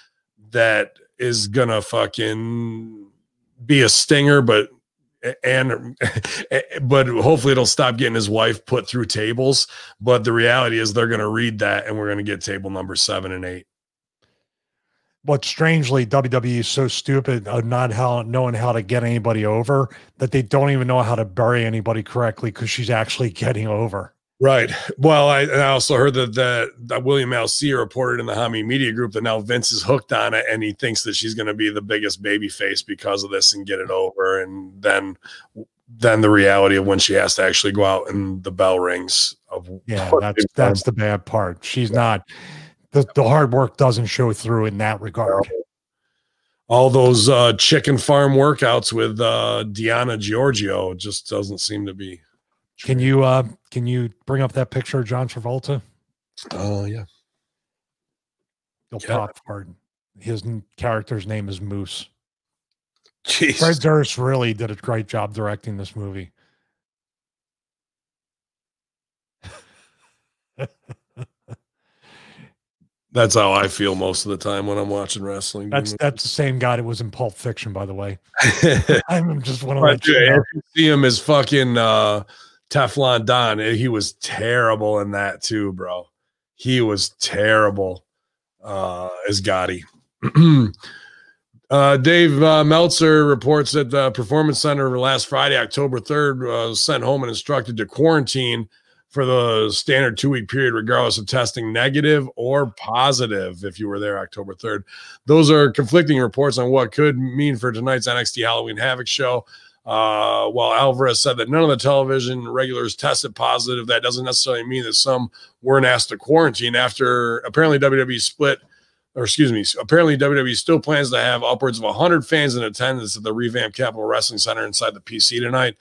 that is gonna fucking be a stinger, but hopefully it'll stop getting his wife put through tables. But the reality is they're gonna read that and we're gonna get table number 7 and 8. But strangely, WWE is so stupid of not knowing how to get anybody over that they don't even know how to bury anybody correctly because she's actually getting over. Right. Well, I also heard that William Alcia reported in the Hamin Media Group that now Vince is hooked on it and he thinks that she's going to be the biggest baby face because of this and get it over. And then the reality of when she has to actually go out and the bell rings. That's the bad part. She's not. The hard work doesn't show through in that regard. All those chicken farm workouts with Deanna Giorgio just doesn't seem to be. Can you bring up that picture of John Travolta? Oh yeah. He'll pop hard. His character's name is Moose. Jesus. Fred Durst really did a great job directing this movie. That's how I feel most of the time when I'm watching wrestling. That's the same guy that was in Pulp Fiction, by the way. I'm just want to let you know. You see him as fucking Teflon Don. He was terrible in that too, bro. He was terrible as Gotti. Dave Meltzer reports that the Performance Center last Friday, October 3rd, was sent home and instructed to quarantine for the standard 2-week period, regardless of testing negative or positive. If you were there October 3rd, those are conflicting reports on what could mean for tonight's NXT Halloween Havoc show. While Alvarez said that none of the television regulars tested positive, that doesn't necessarily mean that some weren't asked to quarantine after apparently WWE still plans to have upwards of 100 fans in attendance at the revamped Capitol Wrestling Center inside the PC tonight.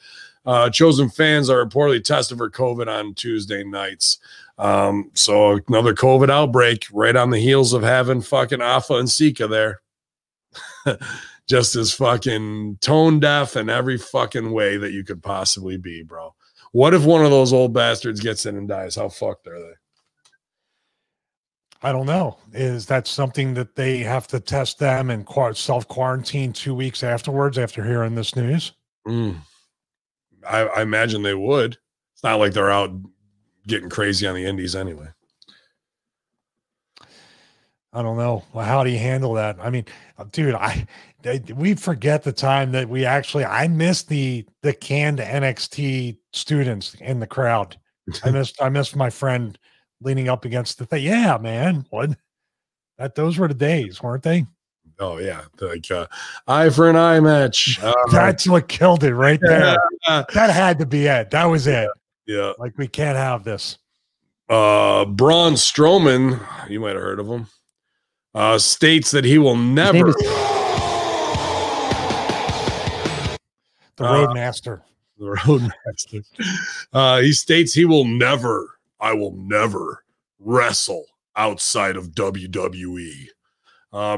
Chosen fans are reportedly tested for COVID on Tuesday nights. So another COVID outbreak right on the heels of having fucking Alpha and Sika there. Just as fucking tone deaf in every fucking way that you could possibly be, bro. What if one of those old bastards gets in and dies? How fucked are they? I don't know. Is that something that they have to test them and self-quarantine 2 weeks afterwards after hearing this news? I imagine they would. It's not like they're out getting crazy on the indies anyway. I don't know. Well, how do you handle that? I mean, dude, we forget the time that I missed the canned NXT students in the crowd. I missed my friend leaning up against the thing. Yeah, man. Those were the days, weren't they? Oh yeah, like eye for an eye match. That's what killed it right there. That had to be it. That was it. Yeah, like we can't have this. Braun Strowman, you might have heard of him, states that he will never. The Roadmaster. The Roadmaster. He states he will never. I will never wrestle outside of WWE.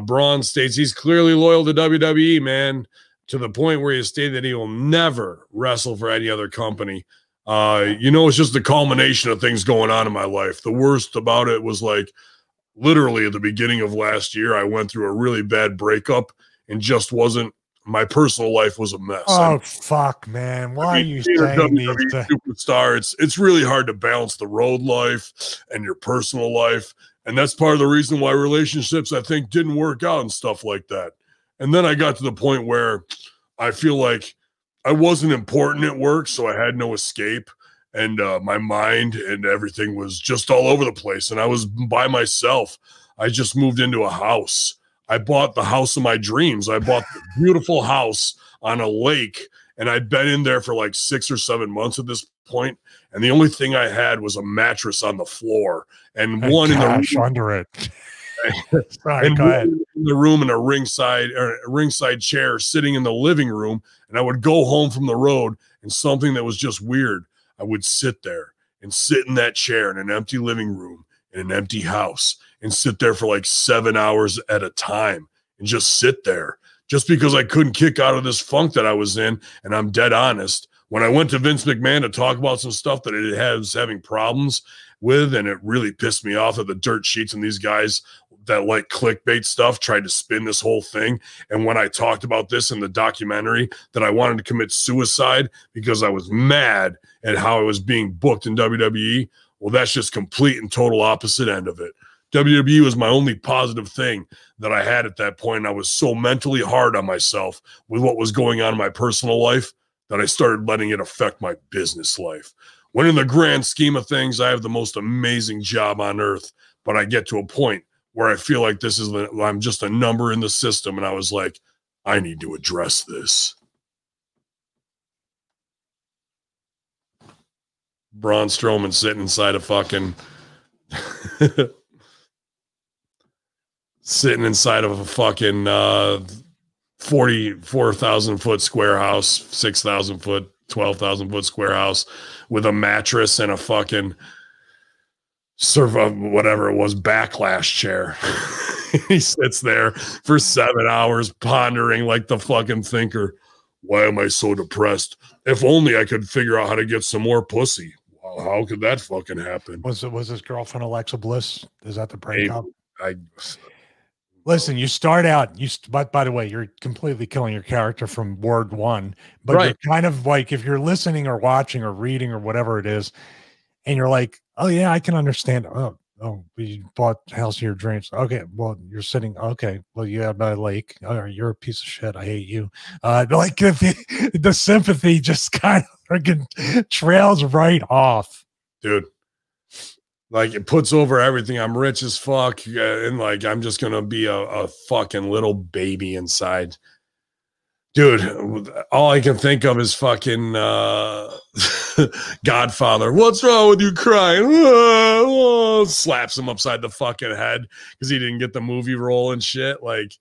Braun states he's clearly loyal to WWE, man, to the point where he has stated that he will never wrestle for any other company. It's just the culmination of things going on in my life. The worst about it was like literally at the beginning of last year, I went through a really bad breakup and just wasn't. My personal life was a mess. Oh, fuck, man. Why are you saying these superstar? It's really hard to balance the road life and your personal life. And that's part of the reason why relationships, I think, didn't work out and stuff like that. And then I got to the point where I feel like I wasn't important at work, so I had no escape. And my mind and everything was just all over the place. And I was by myself. I just moved into a house. I bought the house of my dreams. I bought the beautiful house on a lake. And I'd been in there for like 6 or 7 months at this point, and the only thing I had was a mattress on the floor and one in the room under it. Sorry, and go ahead. In the room in a ringside chair sitting in the living room, and I would go home from the road, and something that was just weird, I would sit there and sit in that chair in an empty living room in an empty house and sit there for like 7 hours at a time and just sit there just because I couldn't kick out of this funk that I was in. And I'm dead honest, when I went to Vince McMahon to talk about some stuff that it was having problems with, and it really pissed me off that the dirt sheets and these guys that like clickbait stuff tried to spin this whole thing. And when I talked about this in the documentary, that I wanted to commit suicide because I was mad at how I was being booked in WWE, well, that's just complete and total opposite end of it. WWE was my only positive thing that I had at that point. And I was so mentally hard on myself with what was going on in my personal life that I started letting it affect my business life. When in the grand scheme of things, I have the most amazing job on earth, but I get to a point where I feel like I'm just a number in the system. And I was like, I need to address this. Braun Strowman sitting inside a fucking sitting inside of a fucking 44,000 foot square house, 6,000 foot, 12,000 foot square house with a mattress and a fucking whatever it was, backlash chair. He sits there for 7 hours pondering like the fucking thinker. Why am I so depressed? If only I could figure out how to get some more pussy. Well, how could that fucking happen? Was his girlfriend Alexa Bliss? Is that the breakup? I Listen, you start out, but by the way, you're completely killing your character from word one, but right. You're kind of like, if you're listening or watching or reading or whatever it is, and you're like, oh yeah, I can understand. Oh, you bought the house of your dreams. Okay, well, you're sitting. Okay, well, you have a lake. Oh, you're a piece of shit. I hate you. Like the sympathy just kind of freaking trails right off, dude. Like it puts over everything. I'm rich as fuck, and like I'm just gonna be a fucking little baby inside. Dude, all I can think of is fucking Godfather. What's wrong with you crying? Slaps him upside the fucking head because he didn't get the movie role and shit. Like,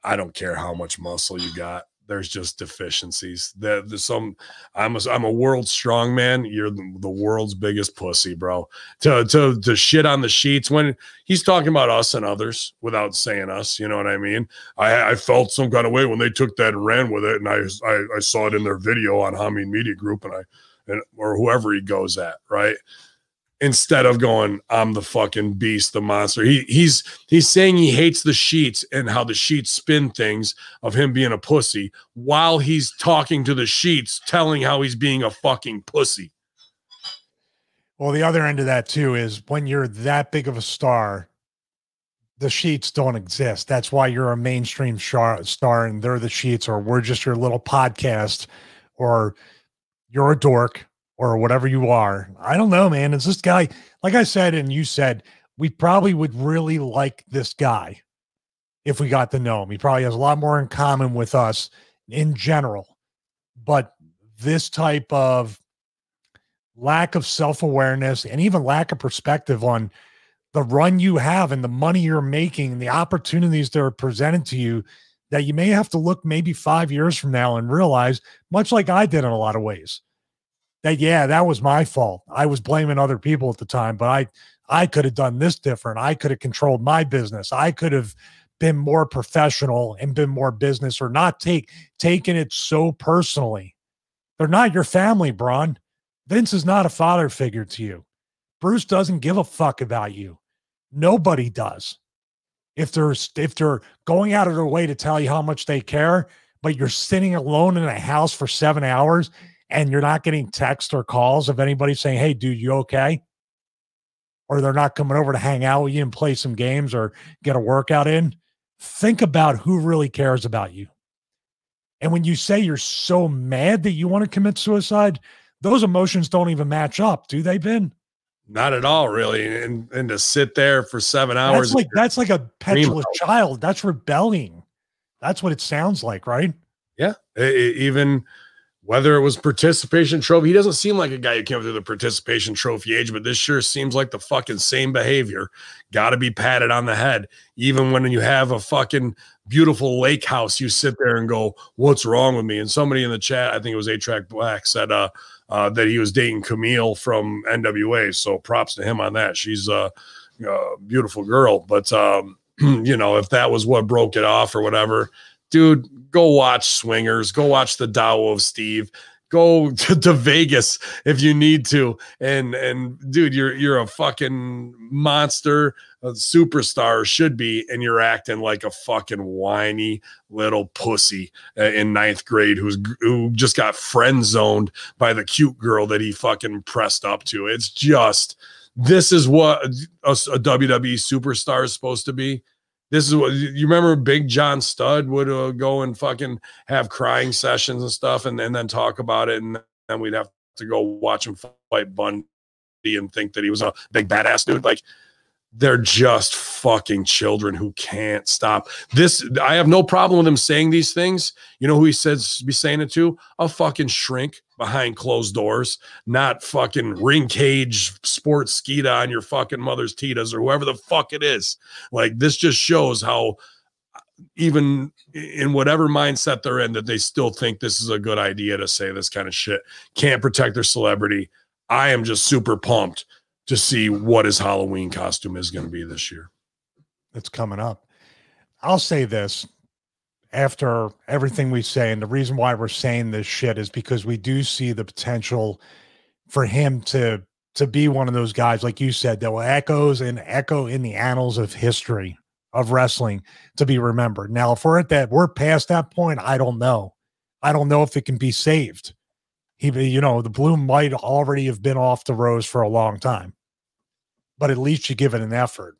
I don't care how much muscle you got. There's just deficiencies. I'm a world strongman. You're the world's biggest pussy, bro. To shit on the sheets when he's talking about us and others without saying us, you know what I mean? I felt some kind of way when they took that and ran with it, and I saw it in their video on Hamin Media Group, or whoever he goes at, right? Instead of going, I'm the fucking beast, the monster. He's saying he hates the sheets and how the sheets spin things of him being a pussy while he's talking to the sheets, telling how he's being a fucking pussy. Well, the other end of that too is when you're that big of a star, the sheets don't exist. That's why you're a mainstream star and they're the sheets, or we're just your little podcast, or you're a dork, or whatever you are. I don't know, man. It's this guy, like I said, and you said, we probably would really like this guy if we got to know him. He probably has a lot more in common with us in general. But this type of lack of self-awareness and even lack of perspective on the run you have and the money you're making and the opportunities that are presented to you, that you may have to look maybe 5 years from now and realize, much like I did in a lot of ways, that, yeah, that was my fault. I was blaming other people at the time, but I could have done this different. I could have controlled my business. I could have been more professional and been more business, or not taken it so personally. They're not your family, Braun. Vince is not a father figure to you. Bruce doesn't give a fuck about you. Nobody does. If they're going out of their way to tell you how much they care, but you're sitting alone in a house for 7 hours and you're not getting texts or calls of anybody saying, hey, dude, you okay? Or they're not coming over to hang out with you and play some games or get a workout in. Think about who really cares about you. And when you say you're so mad that you want to commit suicide, those emotions don't even match up, do they, Ben? Not at all, really. And to sit there for 7 hours. That's like a petulant child. That's rebelling. That's what it sounds like, right? Yeah. Even whether it was participation trophy, he doesn't seem like a guy who came through the participation trophy age, but this sure seems like the fucking same behavior. Got to be patted on the head. Even when you have a fucking beautiful lake house, you sit there and go, what's wrong with me? And somebody in the chat, I think it was A-Track Black, said that he was dating Camille from NWA. So props to him on that. She's a beautiful girl. But, you know, if that was what broke it off or whatever, dude, go watch Swingers. Go watch the Tao of Steve. Go to Vegas if you need to. And dude, you're a fucking monster, a superstar, should be, and you're acting like a fucking whiny little pussy in 9th grade who just got friend zoned by the cute girl that he fucking pressed up to. It's just, this is what a WWE superstar is supposed to be. This is what you remember. Big John Studd would go and fucking have crying sessions and stuff, and then talk about it, and then we'd have to go watch him fight Bundy and think that he was a big badass dude. Like, they're just fucking children who can't stop this. I have no problem with him saying these things. You know who he says be saying it to? A fucking shrink behind closed doors, not fucking ring cage sports skeeta on your fucking mother's titas or whoever the fuck it is. Like, this just shows how even in whatever mindset they're in, that they still think this is a good idea to say this kind of shit. Can't protect their celebrity. I am just super pumped to see what his Halloween costume is going to be this year. It's coming up. I'll say this after everything we say, and the reason why we're saying this shit is because we do see the potential for him to be one of those guys, like you said, that will echo in the annals of history of wrestling to be remembered. Now, if we're past that point, I don't know. I don't know if it can be saved. You know, the bloom might already have been off the rose for a long time, but at least you give it an effort.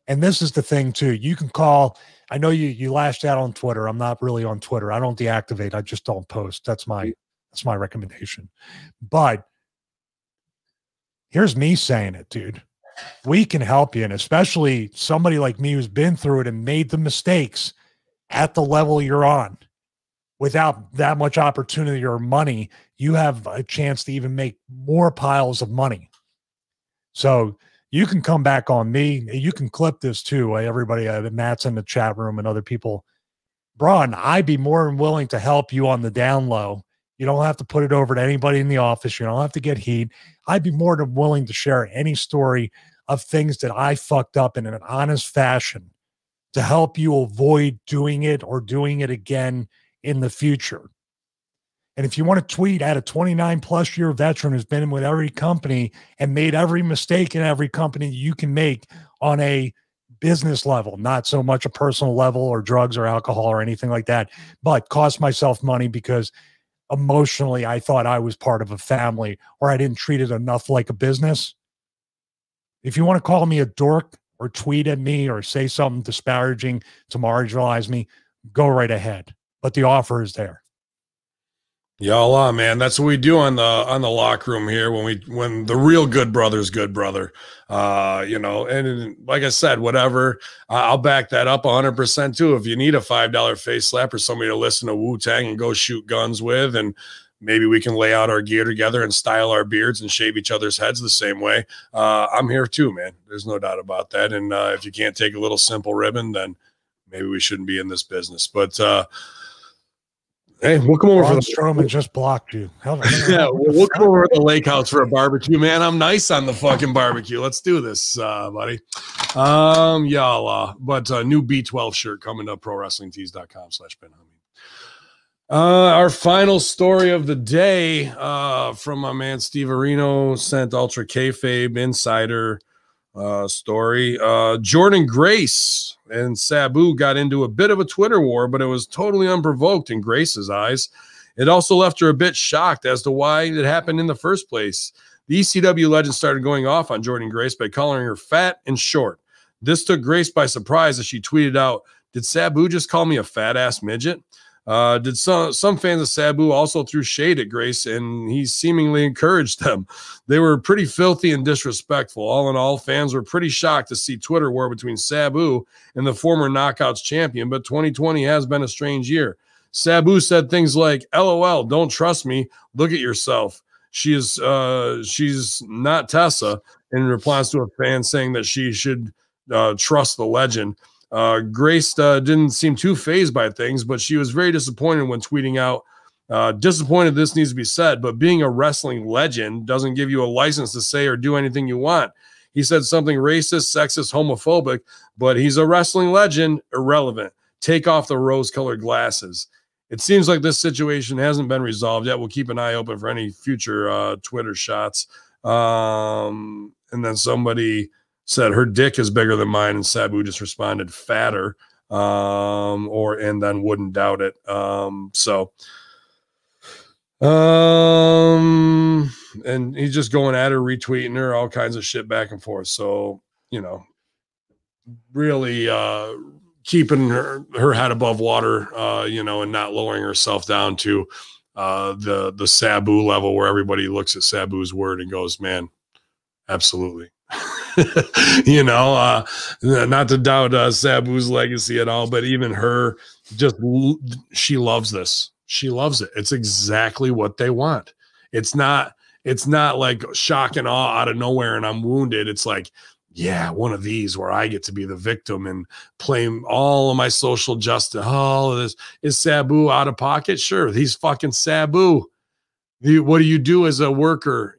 And this is the thing too. You can call, I know you lashed out on Twitter. I'm not really on Twitter. I don't deactivate. I just don't post. That's my recommendation. But here's me saying it, dude. We can help you. And especially somebody like me who's been through it and made the mistakes at the level you're on. Without that much opportunity or money, you have a chance to even make more piles of money. So you can come back on me. You can clip this too. Everybody, Matt's in the chat room and other people. Braun, I'd be more than willing to help you on the down low. You don't have to put it over to anybody in the office. You don't have to get heat. I'd be more than willing to share any story of things that I fucked up in an honest fashion to help you avoid doing it or doing it again in the future. And if you want to tweet at a 29+ year veteran who's been with every company and made every mistake in every company you can make on a business level, not so much a personal level or drugs or alcohol or anything like that, but cost myself money because emotionally I thought I was part of a family or I didn't treat it enough like a business. If you want to call me a dork or tweet at me or say something disparaging to marginalize me, go right ahead. But the offer is there. Y'all, man, that's what we do on the locker room here when the real good brother's good brother. You know, and like I said, whatever, I'll back that up 100% too. If you need a $5 face slap or somebody to listen to Wu-Tang and go shoot guns with, and maybe we can lay out our gear together and style our beards and shave each other's heads the same way, I'm here too, man. There's no doubt about that. And if you can't take a little simple ribbon, then maybe we shouldn't be in this business. But hey, we'll come over. Braun Strowman just blocked you. Yeah, we'll come over to the lake house for a barbecue, man. I'm nice on the fucking barbecue. Let's do this, buddy. Y'all, but new B12 shirt coming to ProWrestlingTees.com/PinHamin. Our final story of the day from my man Steve Areno, sent Ultra Kayfabe Insider story. Jordan Grace and Sabu got into a bit of a Twitter war, but it was totally unprovoked in Grace's eyes. It also left her a bit shocked as to why it happened in the first place. The ECW legend started going off on Jordan Grace by calling her fat and short. This took Grace by surprise as she tweeted out, "Did Sabu just call me a fat ass midget?" Did some fans of Sabu also threw shade at Grace, and he seemingly encouraged them. They were pretty filthy and disrespectful. All in all, fans were pretty shocked to see Twitter war between Sabu and the former Knockouts champion, but 2020 has been a strange year. Sabu said things like, LOL, don't trust me. Look at yourself. She's not Tessa, in response to a fan saying that she should trust the legend. Grace didn't seem too fazed by things, but she was very disappointed when tweeting out, disappointed this needs to be said, but being a wrestling legend doesn't give you a license to say or do anything you want. He said something racist, sexist, homophobic, but he's a wrestling legend, irrelevant. Take off the rose-colored glasses. It seems like this situation hasn't been resolved yet. We'll keep an eye open for any future Twitter shots. And then somebody said her dick is bigger than mine, and Sabu just responded fatter, and then wouldn't doubt it. And he's just going at her, retweeting her, all kinds of shit back and forth. So, you know, really keeping her head above water, and not lowering herself down to the Sabu level where everybody looks at Sabu's word and goes, man, absolutely. Not to doubt Sabu's legacy at all, but even her, she loves this. She loves it. It's exactly what they want. It's not like shock and awe out of nowhere and I'm wounded. It's like, yeah, one of these where I get to be the victim and play all of my social justice. All of this. Is Sabu out of pocket? Sure. He's fucking Sabu. What do you do as a worker?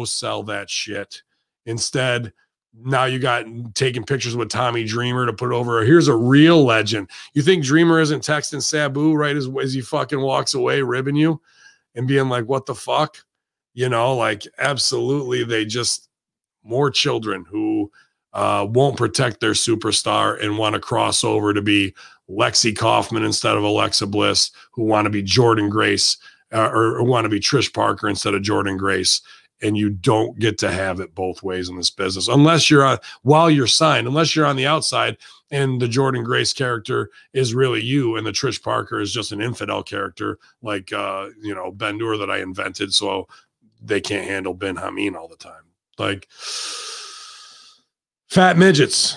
Sell that shit. Instead, now you got taking pictures with Tommy Dreamer to put over. Here's a real legend. You think Dreamer isn't texting Sabu right as he fucking walks away, ribbing you and being like, what the fuck? Absolutely. They just more children who won't protect their superstar and want to cross over to be Lexi Kaufman instead of Alexa Bliss, who want to be Jordan Grace or want to be Trish Parker instead of Jordan Grace. And you don't get to have it both ways in this business unless you're while you're signed, unless you're on the outside and the Jordan Grace character is really you and the Trish Parker is just an infidel character like Ben Nur that I invented, so they can't handle Ben Hamin all the time. Like fat midgets.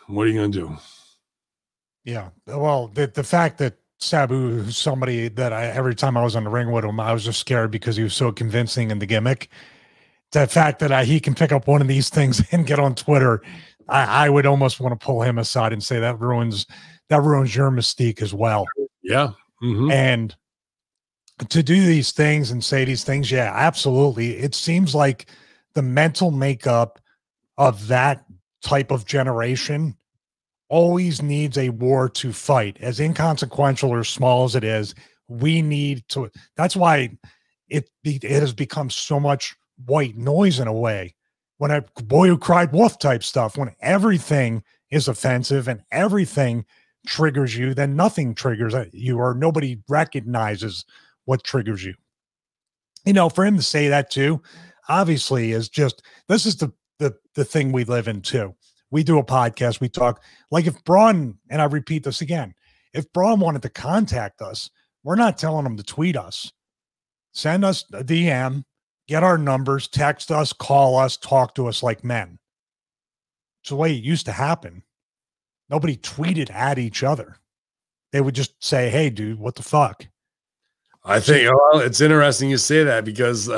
What are you gonna do? Yeah, well, the fact that Sabu, who's somebody that every time I was on the ring with him, I was just scared because he was so convincing in the gimmick. The fact that he can pick up one of these things and get on Twitter, I would almost want to pull him aside and say that ruins your mystique as well. Yeah. Mm-hmm. And to do these things and say these things, yeah, absolutely. It seems like the mental makeup of that type of generation always needs a war to fight, as inconsequential or small as it is. We need to, that's why it has become so much white noise in a way. When a boy who cried wolf type stuff, when everything is offensive and everything triggers you, then nothing triggers you, or nobody recognizes what triggers you. For him to say that too, obviously is just, this is the thing we live in too. We do a podcast, we talk, like if Braun, and I repeat this again, if Braun wanted to contact us, we're not telling him to tweet us. Send us a DM, get our numbers, text us, call us, talk to us like men. It's the way it used to happen. Nobody tweeted at each other. They would just say, hey, dude, what the fuck? I think it's interesting you say that because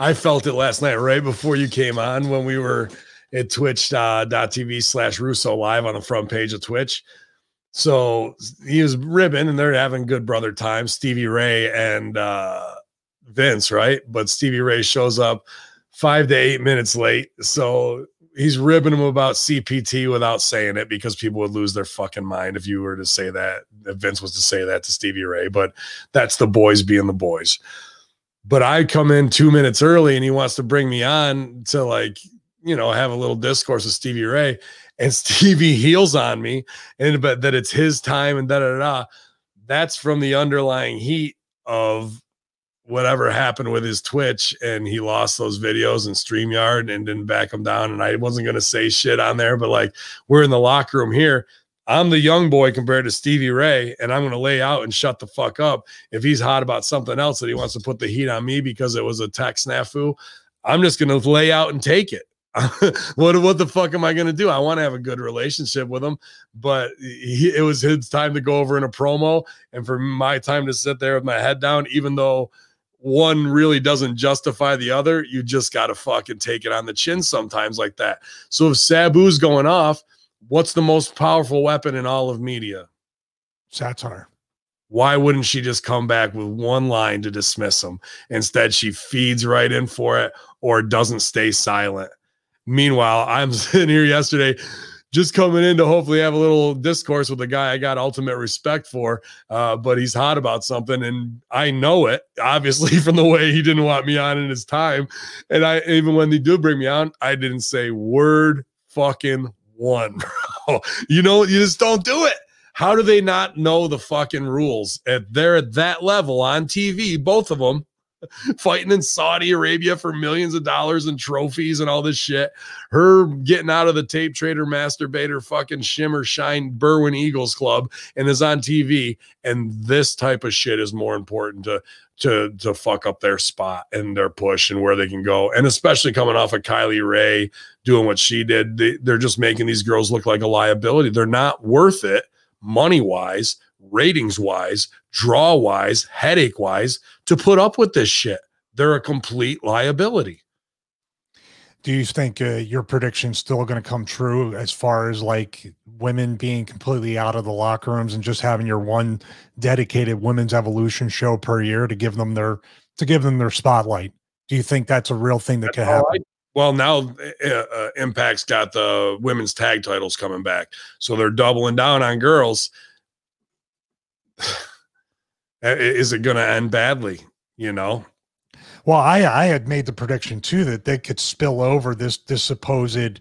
I felt it last night right before you came on when we were at twitch.tv/Russo live on the front page of Twitch. So he was ribbing and they're having good brother time, Stevie Ray and Vince, right? But Stevie Ray shows up 5 to 8 minutes late. So he's ribbing him about CPT without saying it because people would lose their fucking mind if you were to say that, if Vince was to say that to Stevie Ray. But that's the boys being the boys. But I come in 2 minutes early and he wants to bring me on to have a little discourse with Stevie Ray, and Stevie heels on me and but that it's his time and da-da-da. That's from the underlying heat of whatever happened with his Twitch, and he lost those videos in StreamYard and didn't back them down. And I wasn't going to say shit on there, but we're in the locker room here. I'm the young boy compared to Stevie Ray, and I'm going to lay out and shut the fuck up. If he's hot about something else that he wants to put the heat on me because it was a tech snafu, I'm just going to lay out and take it. what the fuck am I going to do? I want to have a good relationship with him, but it was his time to go over in a promo and for my time to sit there with my head down, even though one really doesn't justify the other. You just got to fucking take it on the chin sometimes like that. So if Sabu's going off, what's the most powerful weapon in all of media? Satire. Why wouldn't she just come back with one line to dismiss him? Instead, she feeds right in for it or doesn't stay silent. Meanwhile, I'm sitting here yesterday just coming in to hopefully have a little discourse with a guy I got ultimate respect for, but he's hot about something, and I know it, obviously, from the way he didn't want me on in his time. And even when they do bring me on, I didn't say word fucking one, bro. You know, you just don't do it. How do they not know the fucking rules? They're at that level on TV, both of them, fighting in Saudi Arabia for millions of dollars and trophies and all this shit. Her getting out of the tape trader, masturbator, fucking shimmer shine Berwyn Eagles club and is on TV. And this type of shit is more important to fuck up their spot and their push and where they can go. And especially coming off of Kylie Ray doing what she did, they're just making these girls look like a liability. They're not worth it money-wise, ratings-wise, draw-wise, headache-wise, to put up with this shit. They're a complete liability. Do you think your prediction's still going to come true as far as like women being completely out of the locker rooms and just having your one dedicated women's evolution show per year to give them their spotlight? Do you think that's a real thing that could happen? Well, now Impact's got the women's tag titles coming back, so they're doubling down on girls. Is it going to end badly? You know. Well, I had made the prediction too that they could spill over this supposed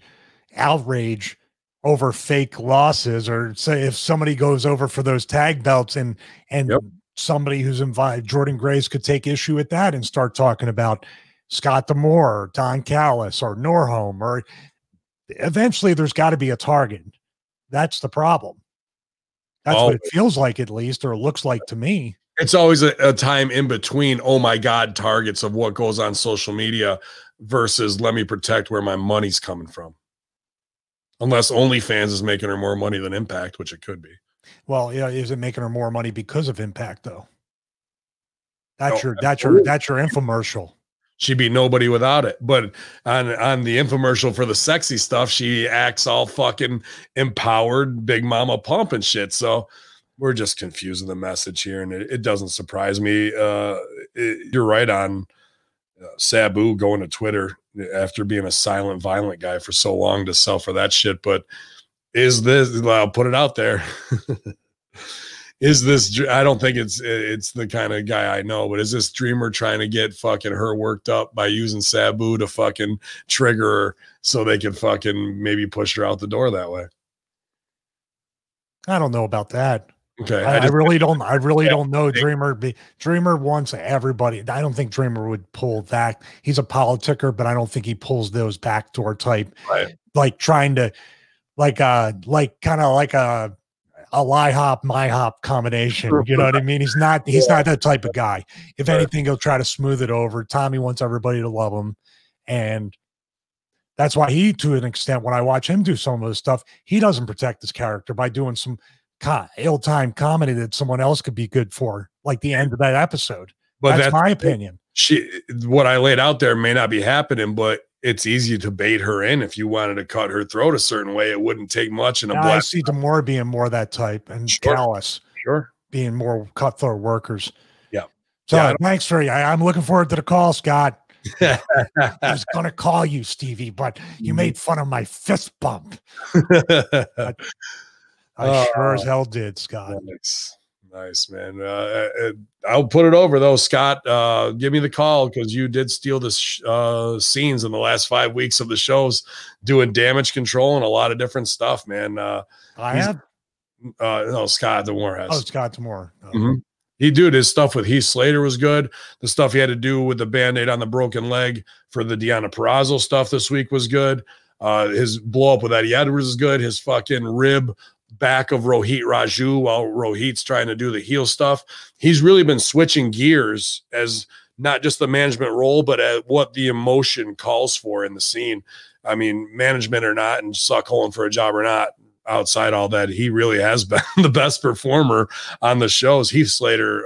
outrage over fake losses, or say if somebody goes over for those tag belts and yep. somebody who's invited, Jordan Grace, could take issue with that and start talking about Scott D'Amore, or Don Callis, or Norholm, or eventually there's got to be a target. That's the problem. That's what it feels like, at least, or it looks like to me. It's always a time in between, oh my God, targets of what goes on social media versus let me protect where my money's coming from. Unless OnlyFans is making her more money than Impact, which it could be. Well, yeah, is it making her more money because of Impact though? That's your infomercial. She'd be nobody without it. But on the infomercial for the sexy stuff, she acts all fucking empowered, big mama pump and shit. So we're just confusing the message here, and it doesn't surprise me. You're right on Sabu going to Twitter after being a silent, violent guy for so long to sell for that shit. But is this, I'll put it out there. Is this, I don't think it's the kind of guy I know, but is this Dreamer trying to get fucking her worked up by using Sabu to fucking trigger her so they can fucking maybe push her out the door that way? I don't know about that. Okay. I really don't know. Dreamer wants everybody. I don't think Dreamer would pull that. He's a politicker, but I don't think he pulls those backdoor type, right. Like trying to, like kind of like a lie hop, my hop combination. You know what I mean? He's not that type of guy. If anything, he'll try to smooth it over. Tommy wants everybody to love him. And that's why he, to an extent, when I watch him do some of this stuff, he doesn't protect his character by doing some ill-timed comedy that someone else could be good for, like the end of that episode. But that's my opinion. What I laid out there may not be happening, but it's easy to bait her in. If you wanted to cut her throat a certain way, it wouldn't take much. And I see D'Amore being more that type, and Callis being more cutthroat workers. Yeah. So thanks for I'm looking forward to the call, Scott. I was going to call you, Stevie, but you made fun of my fist bump. I sure as hell did, Scott. Nice, man. I'll put it over, though, Scott. Give me the call, because you did steal the scenes in the last 5 weeks of the shows, doing damage control and a lot of different stuff, man. I have? No, Scott D'Amore has. Oh, Scott D'Amore. Oh. Mm-hmm. He did his stuff with Heath Slater was good. The stuff he had to do with the Band-Aid on the broken leg for the Deonna Purrazzo stuff this week was good. His blow up with Eddie Edwards is good. His fucking rib back of Rohit Raju while Rohit's trying to do the heel stuff. He's really been switching gears as not just the management role, but at what the emotion calls for in the scene. I mean, management or not, and suck holing for a job or not, outside all that, he really has been the best performer on the shows. Heath Slater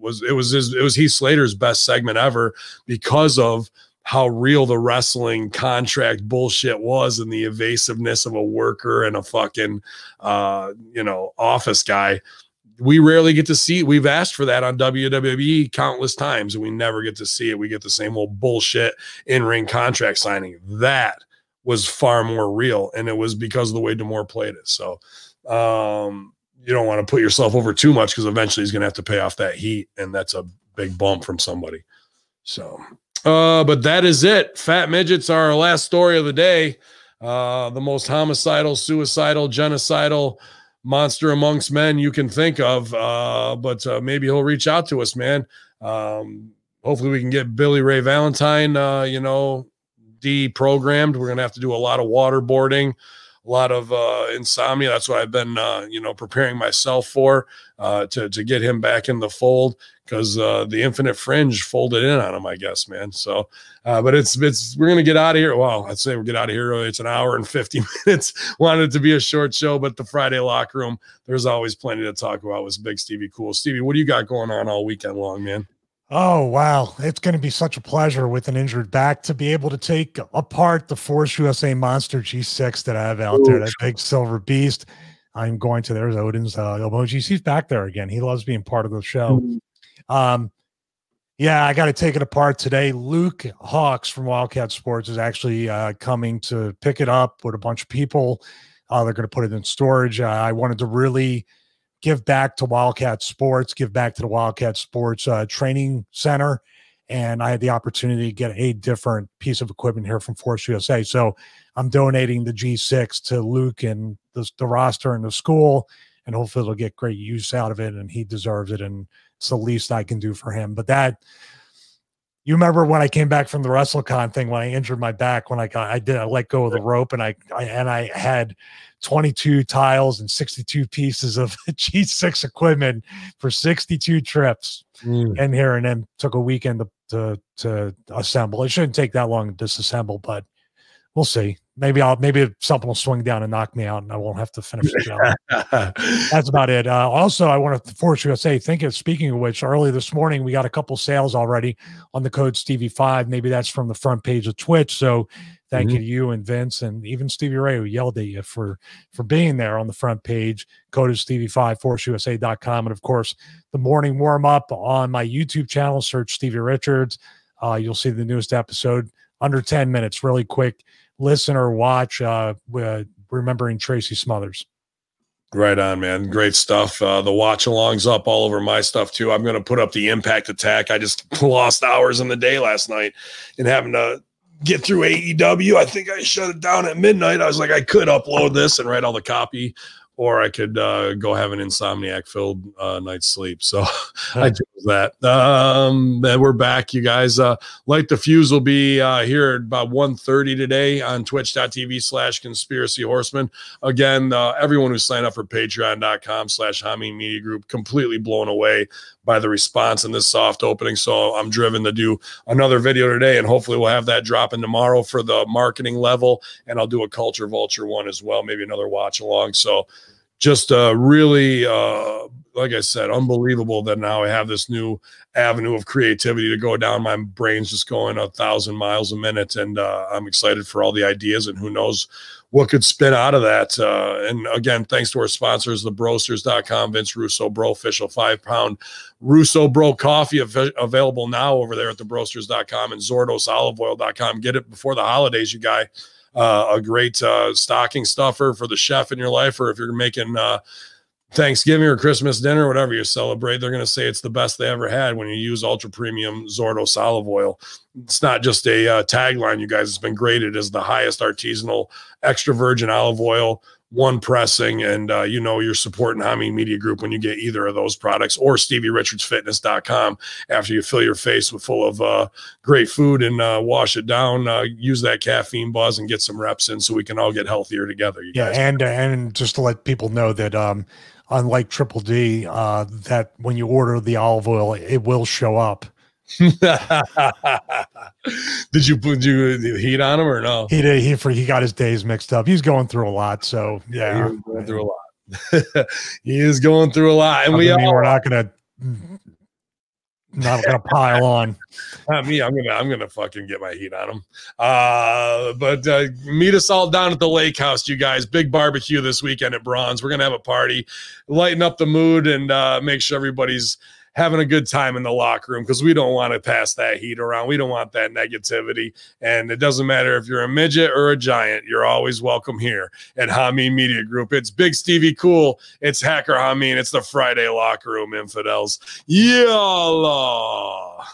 it was Heath Slater's best segment ever because of how real the wrestling contract bullshit was and the evasiveness of a worker and a fucking office guy. We rarely get to see it. We've asked for that on WWE countless times, and we never get to see it. We get the same old bullshit in-ring contract signing. That was far more real, and it was because of the way D'Amore played it. So you don't want to put yourself over too much, because eventually he's going to have to pay off that heat, and that's a big bump from somebody. So, but that is it. Fat midgets are our last story of the day. The most homicidal, suicidal, genocidal monster amongst men you can think of. But maybe he'll reach out to us, man. Hopefully we can get Billy Ray Valentine, deprogrammed. We're going to have to do a lot of waterboarding, a lot of insomnia. That's what I've been, preparing myself for, to get him back in the fold, because the Infinite Fringe folded in on him, I guess, man. So, but we're going to get out of here. Well, I'd say we'll get out of here. It's an hour and 50 minutes. Wanted it to be a short show, but the Friday locker room, there's always plenty to talk about with Big Stevie Cool. Stevie, what do you got going on all weekend long, man? Oh, wow. It's going to be such a pleasure with an injured back to be able to take apart the Force USA Monster G6 that I have out there, that big silver beast. I'm going to, there's Odin's emojis. He's back there again. He loves being part of the show. Yeah, I got to take it apart today. Luke Hawks from Wildcat Sports is actually coming to pick it up with a bunch of people. They're going to put it in storage. I wanted to really give back to Wildcat Sports, give back to the Wildcat Sports training center. And I had the opportunity to get a different piece of equipment here from Force USA. So I'm donating the G6 to Luke and the roster and the school, and hopefully it'll get great use out of it, and he deserves it. And it's the least I can do for him. But that, you remember when I came back from the WrestleCon thing, when I injured my back, when I let go of the rope, and I had 22 tiles and 62 pieces of G6 equipment for 62 trips in here, and then took a weekend to assemble. It shouldn't take that long to disassemble, but we'll see. Maybe something will swing down and knock me out, and I won't have to finish the job. That's about it. Also, I want to Force USA. Speaking of which, early this morning we got a couple sales already on the code Stevie5. Maybe that's from the front page of Twitch. So thank you to you and Vince and even Stevie Ray, who yelled at you for being there on the front page. Code is Stevie5, ForceUSA.com, and of course the morning warm up on my YouTube channel. Search Stevie Richards. You'll see the newest episode under 10 minutes, really quick. Listen or watch, remembering Tracy Smothers. Right on, man. Great stuff. The watch alongs up all over my stuff too. I'm going to put up the Impact Attack. I just lost hours in the day last night and having to get through AEW. I think I shut it down at midnight. I was like, I could upload this and write all the copy, or I could go have an insomniac-filled night's sleep. So I chose that. And we're back, you guys. Light the Fuse will be here at about 1:30 today on twitch.tv/Conspiracy Horseman. Again, everyone who signed up for patreon.com/Hamin Media Group, completely blown away by the response in this soft opening. So I'm driven to do another video today, and hopefully we'll have that dropping tomorrow for the marketing level. And I'll do a Culture Vulture one as well, maybe another watch along. So just really, like I said, unbelievable that now I have this new avenue of creativity to go down. My brain's just going 1,000 miles a minute, and I'm excited for all the ideas, and who knows what could spin out of that. And again, thanks to our sponsors, thebrosters.com, Vince Russo Bro, official 5-pound Russo Bro coffee available now over there at thebrosters.com, and ZordosOliveOil.com. Get it before the holidays, you guys. A great stocking stuffer for the chef in your life, or if you're making Thanksgiving or Christmas dinner, whatever you celebrate, they're going to say it's the best they ever had when you use ultra premium Zordos olive oil. It's not just a tagline, you guys. It's been graded as the highest artisanal extra virgin olive oil, one pressing, and you're supporting Hamin Media Group when you get either of those products, or StevieRichardsFitness.com. After you fill your face full of great food and wash it down, use that caffeine buzz and get some reps in so we can all get healthier together. You guys. And just to let people know that unlike Triple D, that when you order the olive oil, it will show up Did you put heat on him or no? He did. He got his days mixed up. He's going through a lot. So yeah, he was going through a lot. He is going through a lot, and we're not gonna pile on. Not me. I'm gonna fucking get my heat on him. But meet us all down at the lake house, you guys. Big barbecue this weekend at Braun's. We're gonna have a party, lighten up the mood, and make sure everybody's having a good time in the locker room, because we don't want to pass that heat around. We don't want that negativity. And it doesn't matter if you're a midget or a giant, you're always welcome here at Hamin Media Group. It's Big Stevie Cool. It's Hacker Hamin. It's the Friday Locker Room Infidels. Yalla.